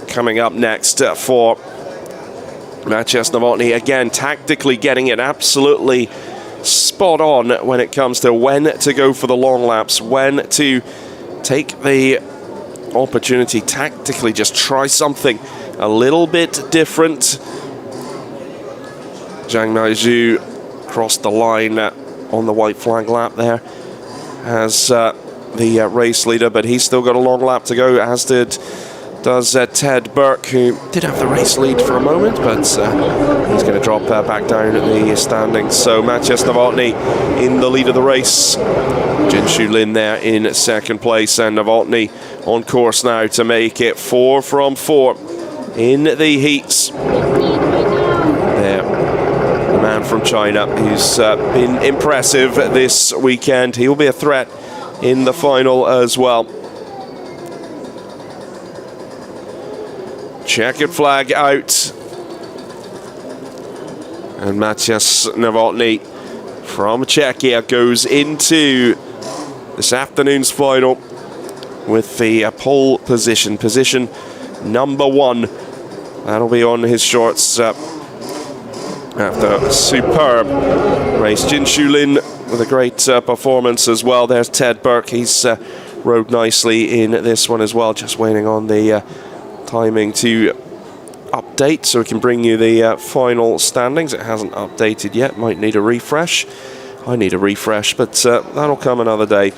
S1: coming up next for Maciej Novotny. Again, tactically getting it absolutely spot on when it comes to when to go for the long laps, when to take the opportunity tactically, just try something a little bit different. Zhang Naizhu crossed the line on the white flag lap there as the race leader, but he's still got a long lap to go, as does Ted Burke, who did have the race lead for a moment, but he's going to drop back down at the standings. So Maciej Novotny in the lead of the race. Jin Shulin there in 2nd place, and Novotny on course now to make it 4 from 4 in the heats. There, the man from China who's been impressive this weekend. He will be a threat in the final as well. Checkered flag out, and Maciej Novotny from Czechia goes into this afternoon's final with the pole position number 1. That'll be on his shorts after a superb race. Jin Shulin with a great performance as well. There's Ted Burke. He's rode nicely in this one as well. Just waiting on the timing to update so we can bring you the final standings. It hasn't updated yet. Might need a refresh. I need a refresh, but that'll come another day.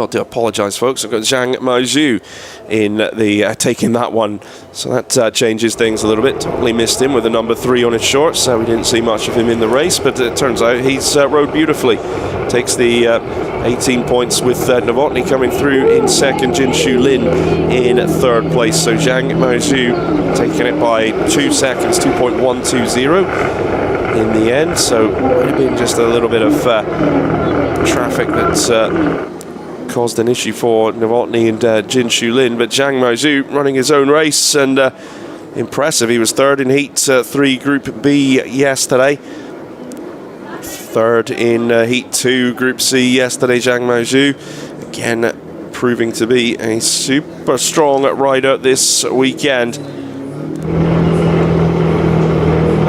S1: got to apologise, folks. I've got Zhang Maozu in the taking that one, so that changes things a little bit. Totally missed him with the number 3 on his shorts. We didn't see much of him in the race, but it turns out he's rode beautifully. Takes the 18 points with Novotny coming through in second, Jinshu Lin in third place. So Zhang Maozu taking it by 2 seconds, 2.120 in the end. So might have been just a little bit of traffic that's caused an issue for Novotny and Jinshu Lin, but Zhang Maozu running his own race and impressive. He was third in Heat 3 Group B yesterday, third in Heat 2 Group C yesterday. Zhang Maozu again proving to be a super strong rider this weekend.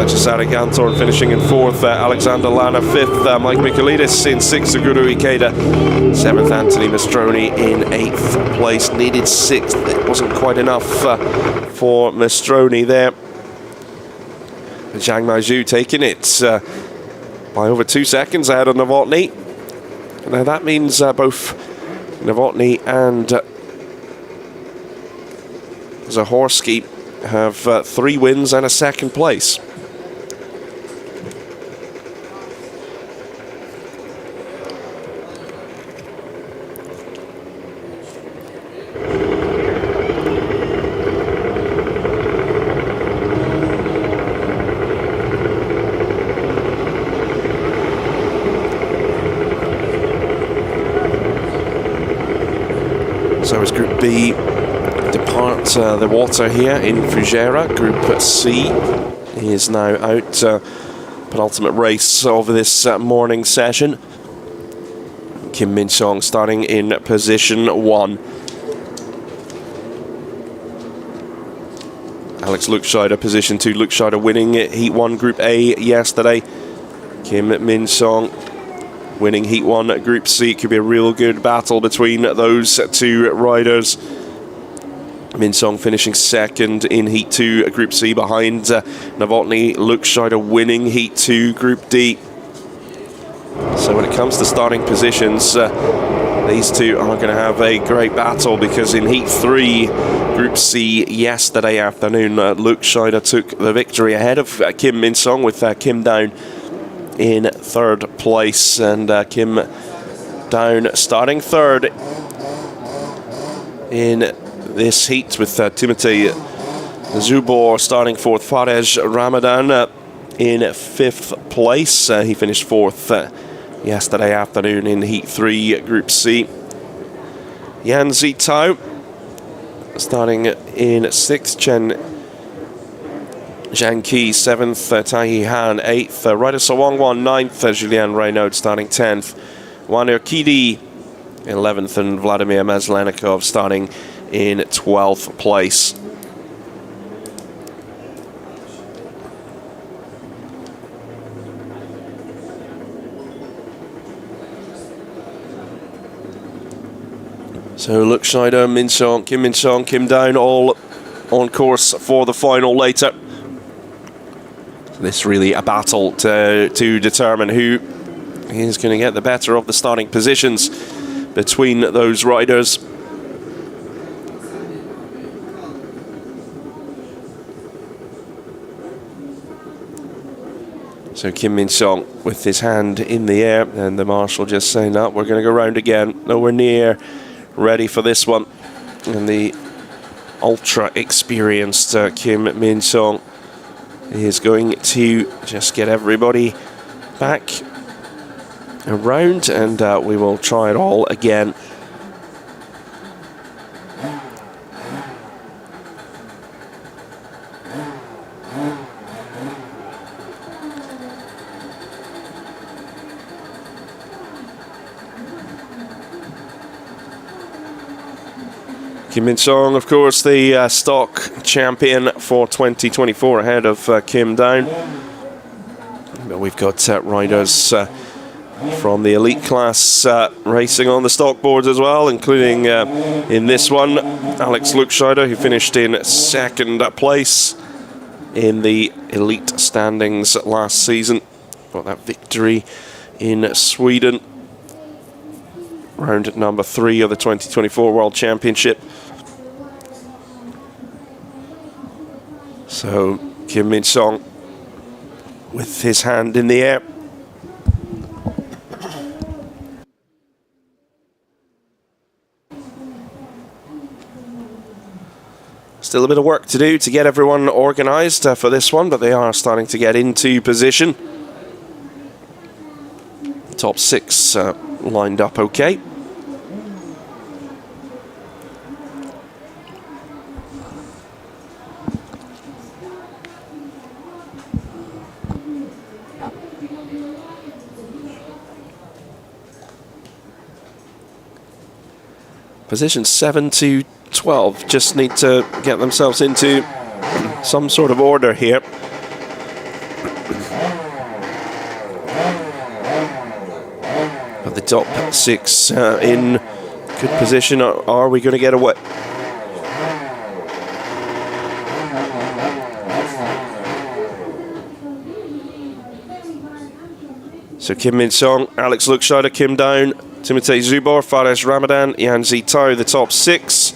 S1: Cesare Gantorn finishing in 4th, Alexander Lana 5th, Mike Michaelidis in 6th, Seguro Ikeda 7th, Anthony Mastroni in 8th place. Needed 6th, it wasn't quite enough for Mastroni there. Zhang Maozu taking it by over 2 seconds ahead of Novotny. Now that means both Novotny and Zahorsky have 3 wins and a 2nd place. So as Group B depart the water here in Fujairah, Group C is now out. Penultimate race of this morning session. Kim Min-sung starting in position 1. Alex Lukscheider position 2. Lukscheider winning Heat 1 Group A yesterday. Kim Min-sung winning Heat 1 Group C. Could be a real good battle between those 2 riders. Min-sung finishing 2nd in Heat 2 Group C behind Novotny. Lukscheider winning Heat 2 Group D. So when it comes to starting positions, these 2 are going to have a great battle, because in Heat 3 Group C yesterday afternoon, Lukscheider took the victory ahead of Kim Min-sung, with Kim Down in 3rd place, and Kim Down starting 3rd in this heat, with Timothy Zubor starting 4th. Farej Ramadan in 5th place. He finished 4th yesterday afternoon in Heat 3 Group C. Yan Zitao starting in 6th. Chen Zhang Qi 7th, Tahi Han 8th, Ryder Sawangwan 9th, Julian Reynaud starting 10th, Wan Urquidi 11th, and Vladimir Mazlenikov starting in 12th place. So Lukscheider, Min-sung, Kim Down all on course for the final later. This really a battle to determine who is going to get the better of the starting positions between those riders. So Kim Min-sung with his hand in the air, and the marshal just saying, no, we're going to go round again. Nowhere near ready for this one. And the ultra experienced Kim Min-sung is going to just get everybody back around, and we will try it all again. Kim Min-sung, of course, the stock champion for 2024 ahead of Kim Down. But we've got riders from the elite class racing on the stock boards as well, including in this one, Alex Lukscheider, who finished in 2nd place in the elite standings last season. Got that victory in Sweden. round number 3 of the 2024 World Championship. So Kim Min-sung with his hand in the air. Still a bit of work to do to get everyone organised for this one, but they are starting to get into position. Top 6 lined up okay. Position 7 to 12 just need to get themselves into some sort of order here. But the top 6 in good position. Are we going to get away? So Kim Min-sung, Alex Lukscheider, Kim Down, Timotei Zubor, Fares Ramadan, Yan Zitao, the top 6.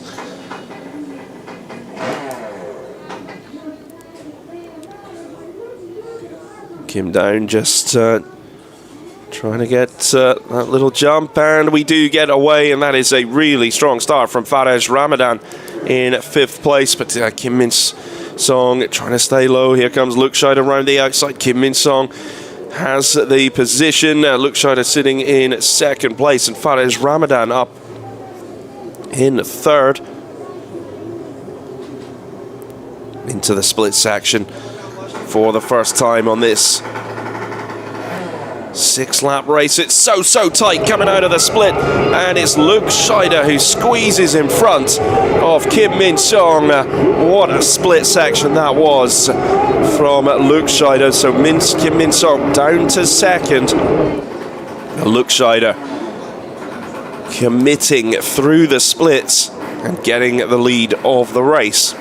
S1: Kim Down just trying to get that little jump, and we do get away, and that is a really strong start from Fares Ramadan in 5th place. But Kim Min-sung trying to stay low. Here comes Lukscheider around the outside. Kim Min-sung has the position. Lukscheider sitting in 2nd place, and Fares Ramadan up in 3rd. Into the split section for the first time on this 6-lap race. It's so tight coming out of the split, and it's Lukscheider who squeezes in front of Kim Min-sung. What a split section that was from Lukscheider. So Kim Min-sung down to 2nd. Lukscheider committing through the splits and getting the lead of the race.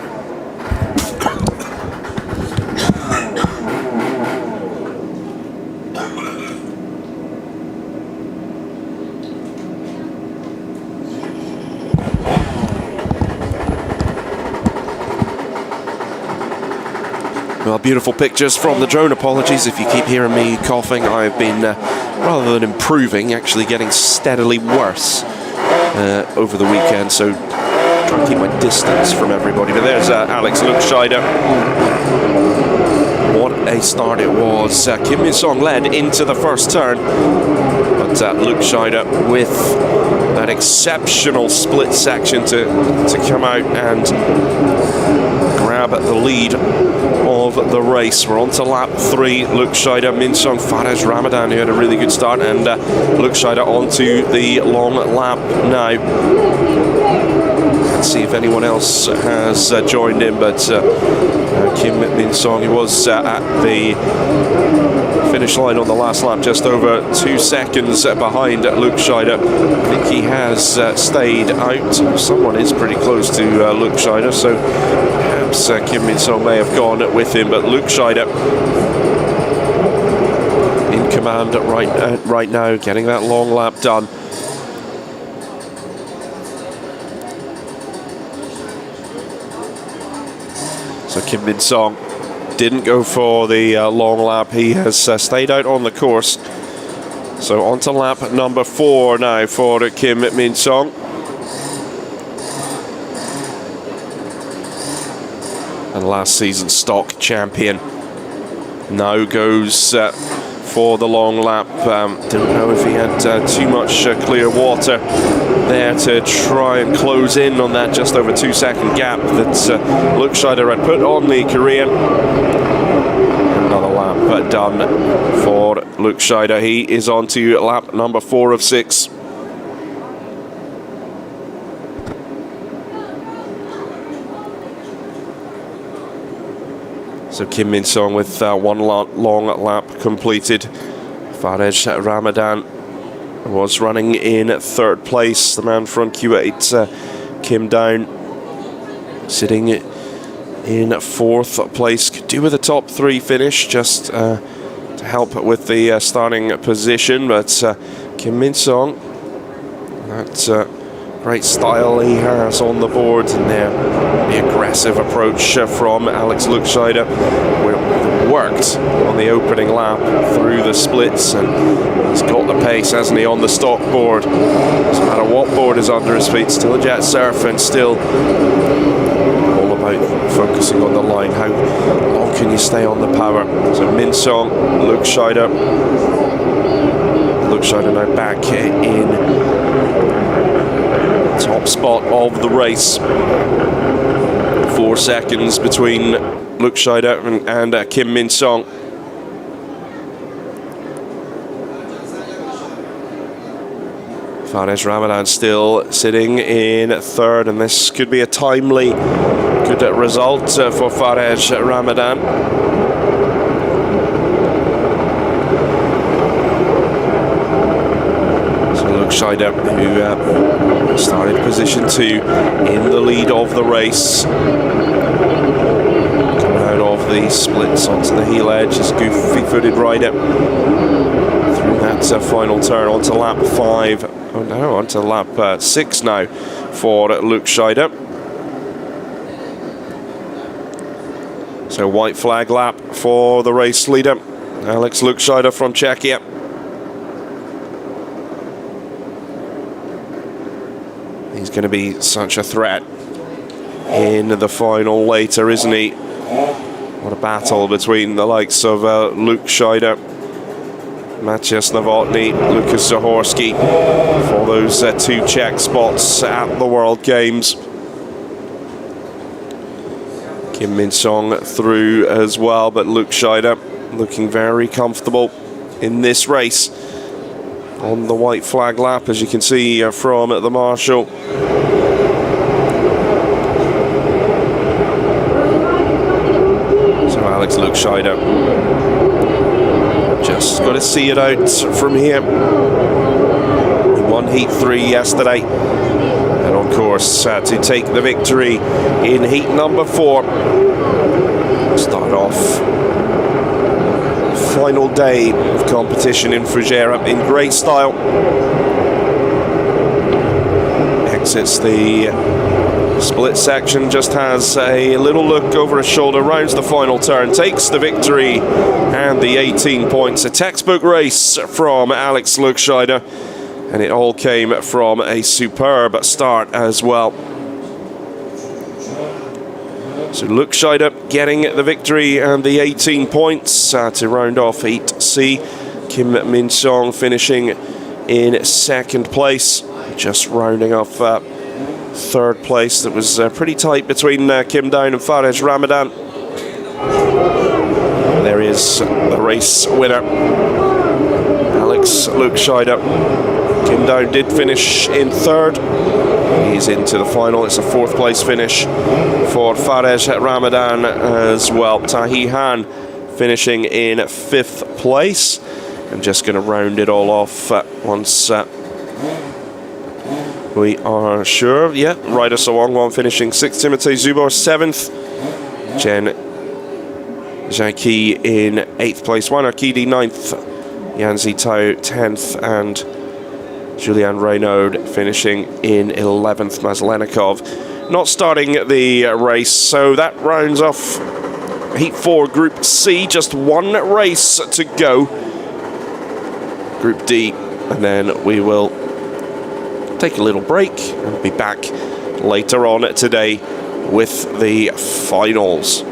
S1: Well, beautiful pictures from the drone. Apologies if you keep hearing me coughing. I've been, rather than improving, actually getting steadily worse over the weekend, so trying to keep my distance from everybody. But there's Alex Lukscheider. What a start it was. Kim Min-sung led into the first turn, but Lukscheider with that exceptional split section to come out and grab the lead of the race. We're on to lap 3. Lukscheider, Min-sung, Fares Ramadan, who had a really good start, and Lukscheider onto the long lap now. Let's see if anyone else has joined in, but Kim Min-sung, he was at the finish line on the last lap, just over 2 seconds behind Lukscheider. I think he has stayed out. Someone is pretty close to Lukscheider, so perhaps Kim Min-sung may have gone with him, but Lukscheider in command right now, getting that long lap done. So Kim Min-sung didn't go for the long lap. He has stayed out on the course. So on to lap number 4 now for Kim Min-sung. And last season's stock champion now goes for the long lap. Didn't know if he had too much clear water there to try and close in on that just over 2 second gap that Lukscheider had put on the Korean. Another lap done for Lukscheider. He is on to lap number 4 of 6. So Kim Min-sung with one long lap completed. Fares Ramadan was running in 3rd place. The man from Q8, Kim Down, sitting in 4th place. Could do with a top 3 finish just to help with the starting position, but Kim Min-sung That great style he has on the board, and there the aggressive approach from Alex Lukscheider, where worked on the opening lap through the splits, and he's got the pace, hasn't he, on the stock board. No matter what board is under his feet, still a jet surf, and still all about focusing on the line. How long can you stay on the power? So Min Song, Lukscheider now back in top spot of the race. 4 seconds between Lukscheider and Kim Min Song. Fares Ramadan still sitting in 3rd, and this could be a timely good result for Fares Ramadan. Lukscheider, who started position 2 in the lead of the race, coming out of the splits onto the heel edge, his goofy-footed rider through that final turn onto lap 5. Oh no, onto lap 6 now for Lukscheider. So white flag lap for the race leader, Alex Lukscheider from Czechia. He's going to be such a threat in the final later, isn't he? What a battle between the likes of Lukscheider, Maciej Novotny, Lukas Zahorski for those 2 Czech spots at the World Games. Kim Min Song through as well, but Lukscheider looking very comfortable in this race on the white flag lap, as you can see from the marshal. So Alex Lukscheider just got to see it out from here. He won Heat 3 yesterday, and on course to take the victory in Heat number 4. Start off final day of competition in Fujairah in great style. Exits the split section, just has a little look over his shoulder, rounds the final turn, takes the victory and the 18 points. A textbook race from Alex Lukscheider, and it all came from a superb start as well. So Lukscheider getting the victory and the 18 points to round off Heat C. Kim Min Song finishing in 2nd place, just rounding off 3rd place. That was pretty tight between Kim Down and Fares Ramadan. There is the race winner, Alex Lukscheider. Kim Down did finish in 3rd. He's into the final. It's a 4th place finish for Fares Ramadan as well. Tahi Han finishing in 5th place. I'm just going to round it all off once we are sure. Yeah, Ryder Sawangwon finishing 6th. Timotei Zubor 7th. Jen Zhaki in 8th place. Wan Arkidi 9th. Yan Zitao 10th. And Julian Reynaud finishing in 11th. Mazlenikov not starting the race, so that rounds off Heat 4 Group C. Just 1 race to go. Group D, and then we will take a little break and be back later on today with the finals.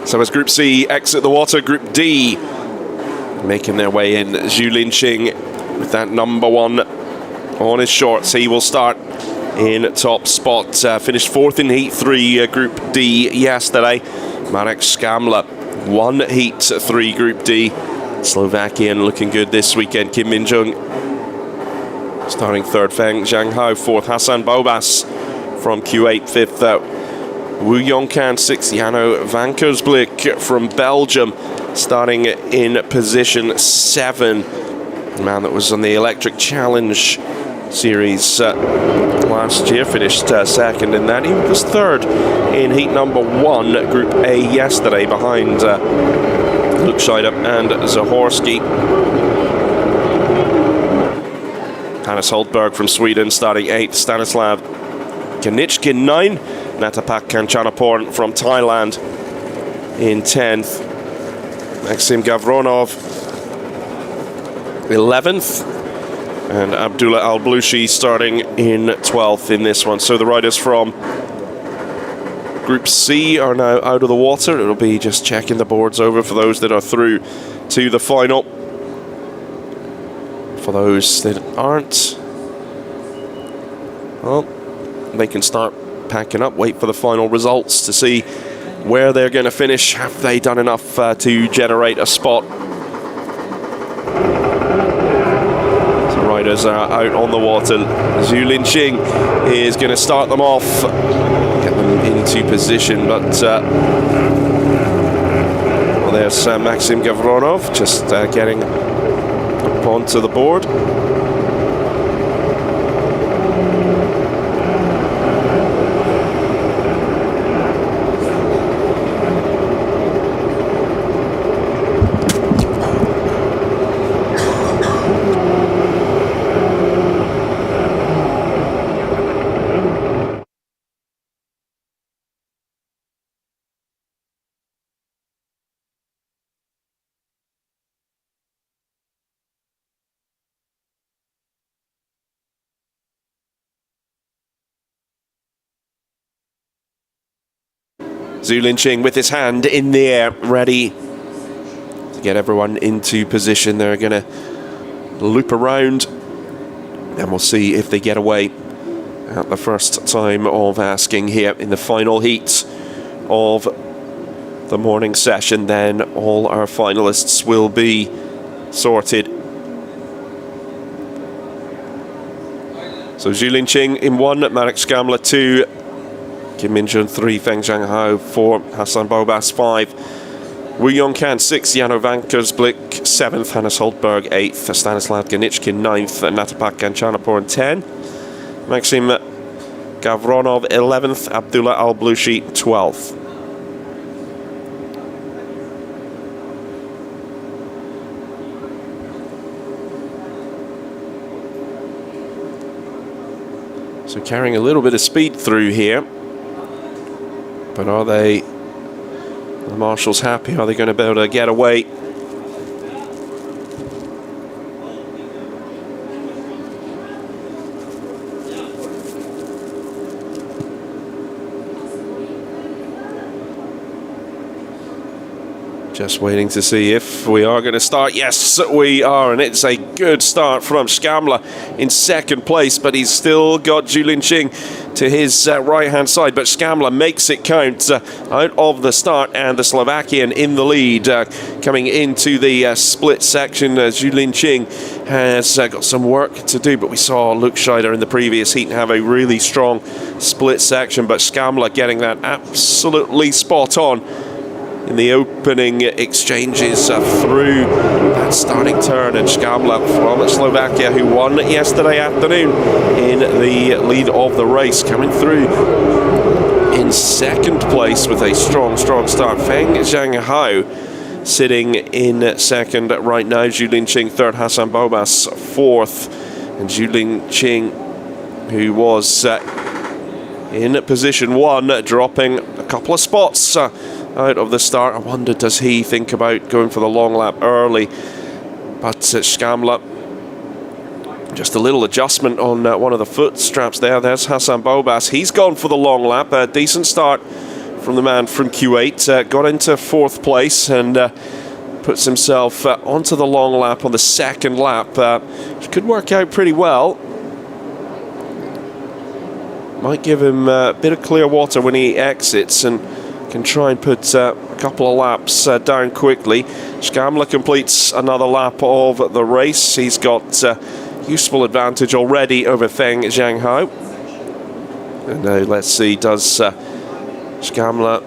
S1: So as Group C exit the water, Group D making their way in. Zhu Linqing with that number 1 on his shorts. He will start in top spot. Finished 4th in Heat 3 Group D yesterday. Marek Skamla won Heat 3 Group D. Slovakian looking good this weekend. Kim Min-jung starting 3rd. Feng Zhanghao 4th. Hassan Bobas from Q8 5th. Wu Yongkan 6, Jano van Kersblik from Belgium, starting in position 7. The man that was on the Electric Challenge Series last year, finished second in that. He was third in heat number 1, Group A, yesterday, behind Luxscheider and Zahorsky. Hannes Hultberg from Sweden starting 8th, Stanislav Kanichkin 9, Natapak Kanchanapurn from Thailand in 10th, Maxim Gavronov 11th, and Abdullah Al-Blushi starting in 12th in this one. So the riders from Group C are now out of the water. It'll be just checking the boards over for those that are through to the final. For those that aren't, well, they can start packing up, wait for the final results to see where they're going to finish. Have they done enough to generate a spot? So riders are out on the water. Zhu Linqing is going to start them off, get them into position, but well, there's Maxim Gavronov just getting up onto the board. Zhu Linqing with his hand in the air, ready to get everyone into position. They're going to loop around, and we'll see if they get away at the first time of asking here in the final heat of the morning session. Then all our finalists will be sorted. So Zhu Linqing in 1, Marek Skamla 2, Kim Min-jun 3, Feng Zhanghao 4, Hassan Bobas 5, Wu Yongkan 6, Jano van Kersblik 7th, Hannes Hultberg 8th, Stanislav Kanichkin 9th, Natapak Kanchanapurn 10, Maxim Gavronov 11th, Abdullah Al-Blushi 12th. So carrying a little bit of speed through here. But are they, the marshals, happy? Are they going to be able to get away? Just waiting to see if we are going to start. Yes, we are, and it's a good start from Skamla in second place, but he's still got Zhu Linqing to his right-hand side, but Skamla makes it count out of the start, and the Slovakian in the lead. Coming into the split section, Zhu Linqing has got some work to do, but we saw Luxscheider in the previous heat have a really strong split section, but Skamla getting that absolutely spot on in the opening exchanges through that starting turn. And Skamla from Slovakia, who won yesterday afternoon in the lead of the race, coming through in second place with a strong start. Feng Zhanghao sitting in second right now, Zhu Linqing third, Hassan Bobas fourth, and Zhu Linqing, who was in position 1, dropping a couple of spots out of the start. I wonder, does he think about going for the long lap early? But Skamla, just a little adjustment on one of the foot straps there. There's Hassan Bobas. He's gone for the long lap. A decent start from the man from Kuwait. Got into fourth place and puts himself onto the long lap on the second lap, which could work out pretty well. Might give him a bit of clear water when he exits, and can try and put a couple of laps down quickly. Skamla completes another lap of the race. He's got useful advantage already over Feng Zhanghao. And now let's see, does Skamla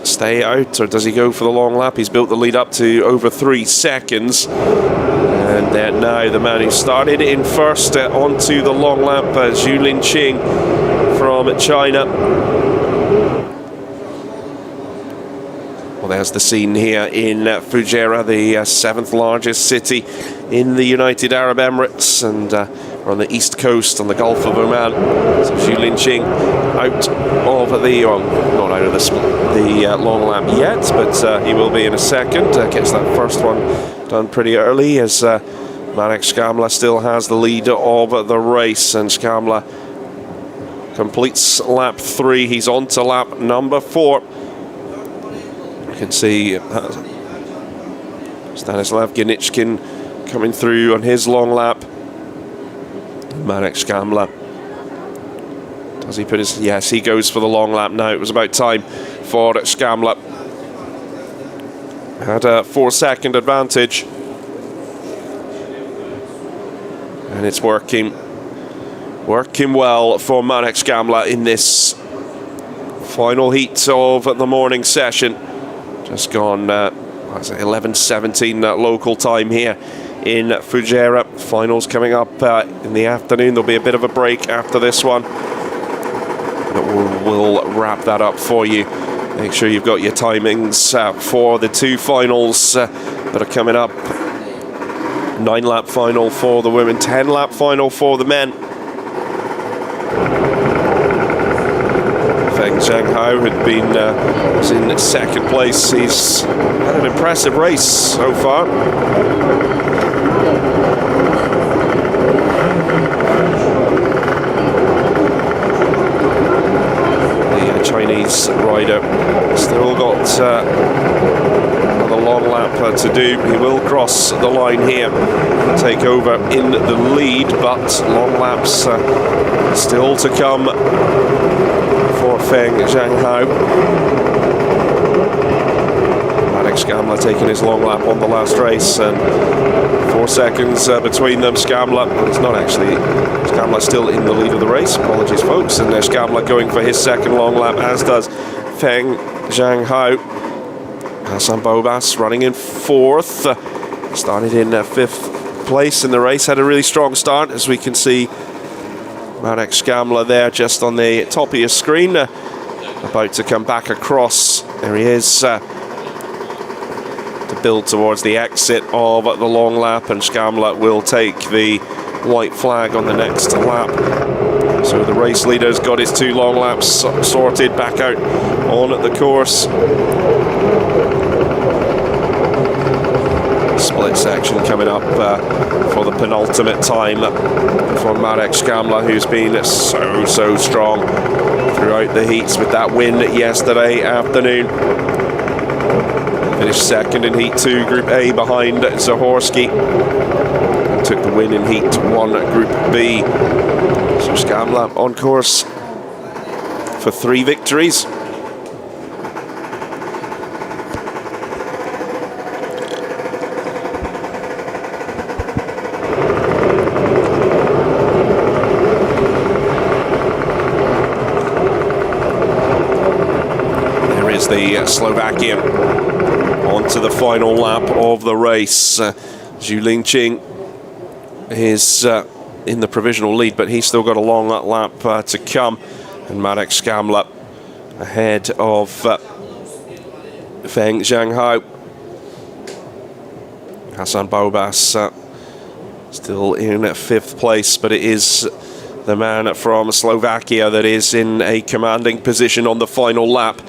S1: stay out, or does he go for the long lap? He's built the lead up to over 3 seconds. And then now the man who started in first onto the long lap, Zhu Linqing from China. Well, there's the scene here in Fujairah, the 7th largest city in the United Arab Emirates, and we're on the east coast on the Gulf of Oman. So Zhu Linqing out of the, well, not out of the long lap yet, but he will be in a second. Gets that first one done pretty early, as Marek Skamla still has the lead of the race, and Skamla completes lap 3. He's on to lap number 4. You can see Stanislav Gnichkin coming through on his long lap. Marek Skamla, does he put his, yes, he goes for the long lap now. It was about time for Skamla. Had a 4-second advantage, and it's working well for Marek Skamla in this final heat of the morning session. Just gone 11:17 local time here in Fujairah. Finals coming up in the afternoon. There'll be a bit of a break after this one, but we'll wrap that up for you. Make sure you've got your timings for the 2 finals that are coming up. 9-lap final for the women, 10-lap final for the men. Feng Zhanghao had been was in second place. He's had an impressive race so far. The Chinese rider still got another long lap to do. He will cross the line here, take over in the lead, but long laps still to come for Feng Zhanghao. Marek Skamla taking his long lap on the last race, and 4 seconds between them. Skamla, it's not actually, Skamla still in the lead of the race, apologies folks, and there's Skamla going for his second long lap, as does Feng Zhanghao. Hassan Bobas running in 4th, started in 5th place in the race, had a really strong start, as we can see Marek Skamla there just on the top of your screen, about to come back across. There he is, to build towards the exit of the long lap, and Skamla will take the white flag on the next lap. So the race leader's got his 2 long laps sorted, back out on the course. Split section coming up for the penultimate time for Marek Skamla, who's been so strong throughout the heats with that win yesterday afternoon. Finished second in Heat 2, Group A, behind Zahorsky. Took the win in Heat 1, Group B. So Skamla on course for 3 victories. The Slovakian onto the final lap of the race. Zhu Linqing is in the provisional lead, but he's still got a long lap to come. And Marek Skamla ahead of Feng Zhanghao. Hassan Bobas still in 5th place, but it is the man from Slovakia that is in a commanding position on the final lap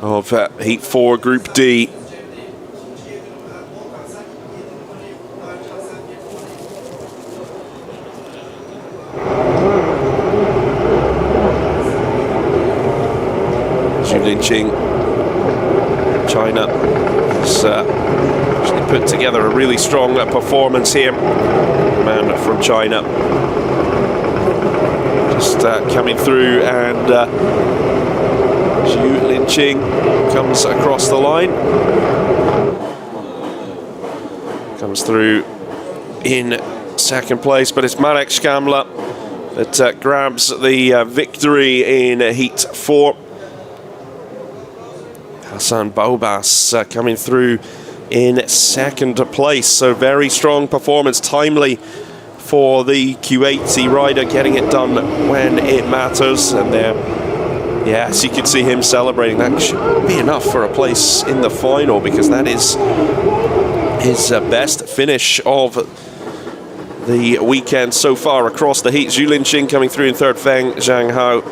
S1: of Heat 4, Group D. Zhu Linqing, China, has actually put together a really strong performance here. Man from China just coming through, and Zhu Linqing comes across the line. Comes through in 2nd place, but it's Marek Skamla that grabs the victory in Heat 4. Hassan Bobas coming through in second place. So very strong performance, timely for the Q80 rider, getting it done when it matters. And there, yes, you could see him celebrating. That should be enough for a place in the final, because that is his best finish of the weekend so far across the heat. Zhu Linqing coming through in third, Feng Zhanghao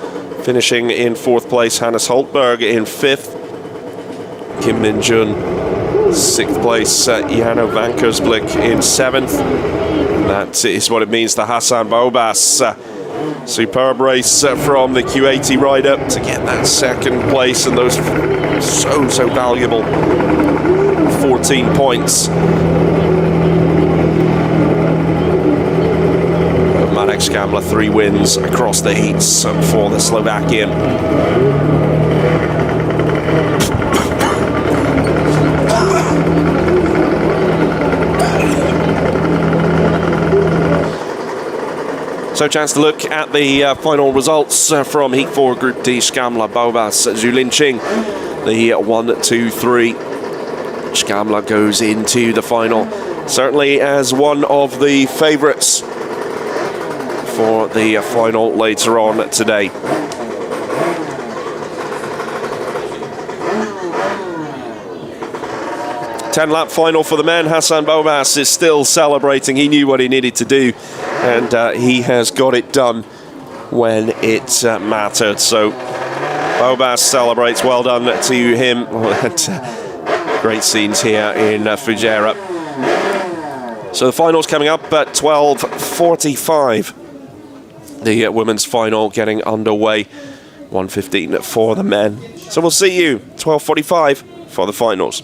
S1: finishing in fourth place, Hannes Holtberg in fifth, Kim Min-jun sixth place, Jano Vankersblik in seventh. That is what it means to Hassan Bobas. Superb race from the Q80 rider to get that second place and those so valuable 14 points. Marek Skamla, 3 wins across the heats for the Slovakian. So a chance to look at the final results from Heat 4 Group D. Skamla, Bobas, Zhu Linqing, the 1, 2, 3. Skamla goes into the final, certainly as one of the favourites for the final later on today. Ten-lap final for the men. Hassan Bobas is still celebrating. He knew what he needed to do, and he has got it done when it mattered. So Bobas celebrates. Well done to him. Great scenes here in Fujairah. So the final's coming up at 12:45. The women's final getting underway. 1:15 for the men. So we'll see you 12:45 for the finals.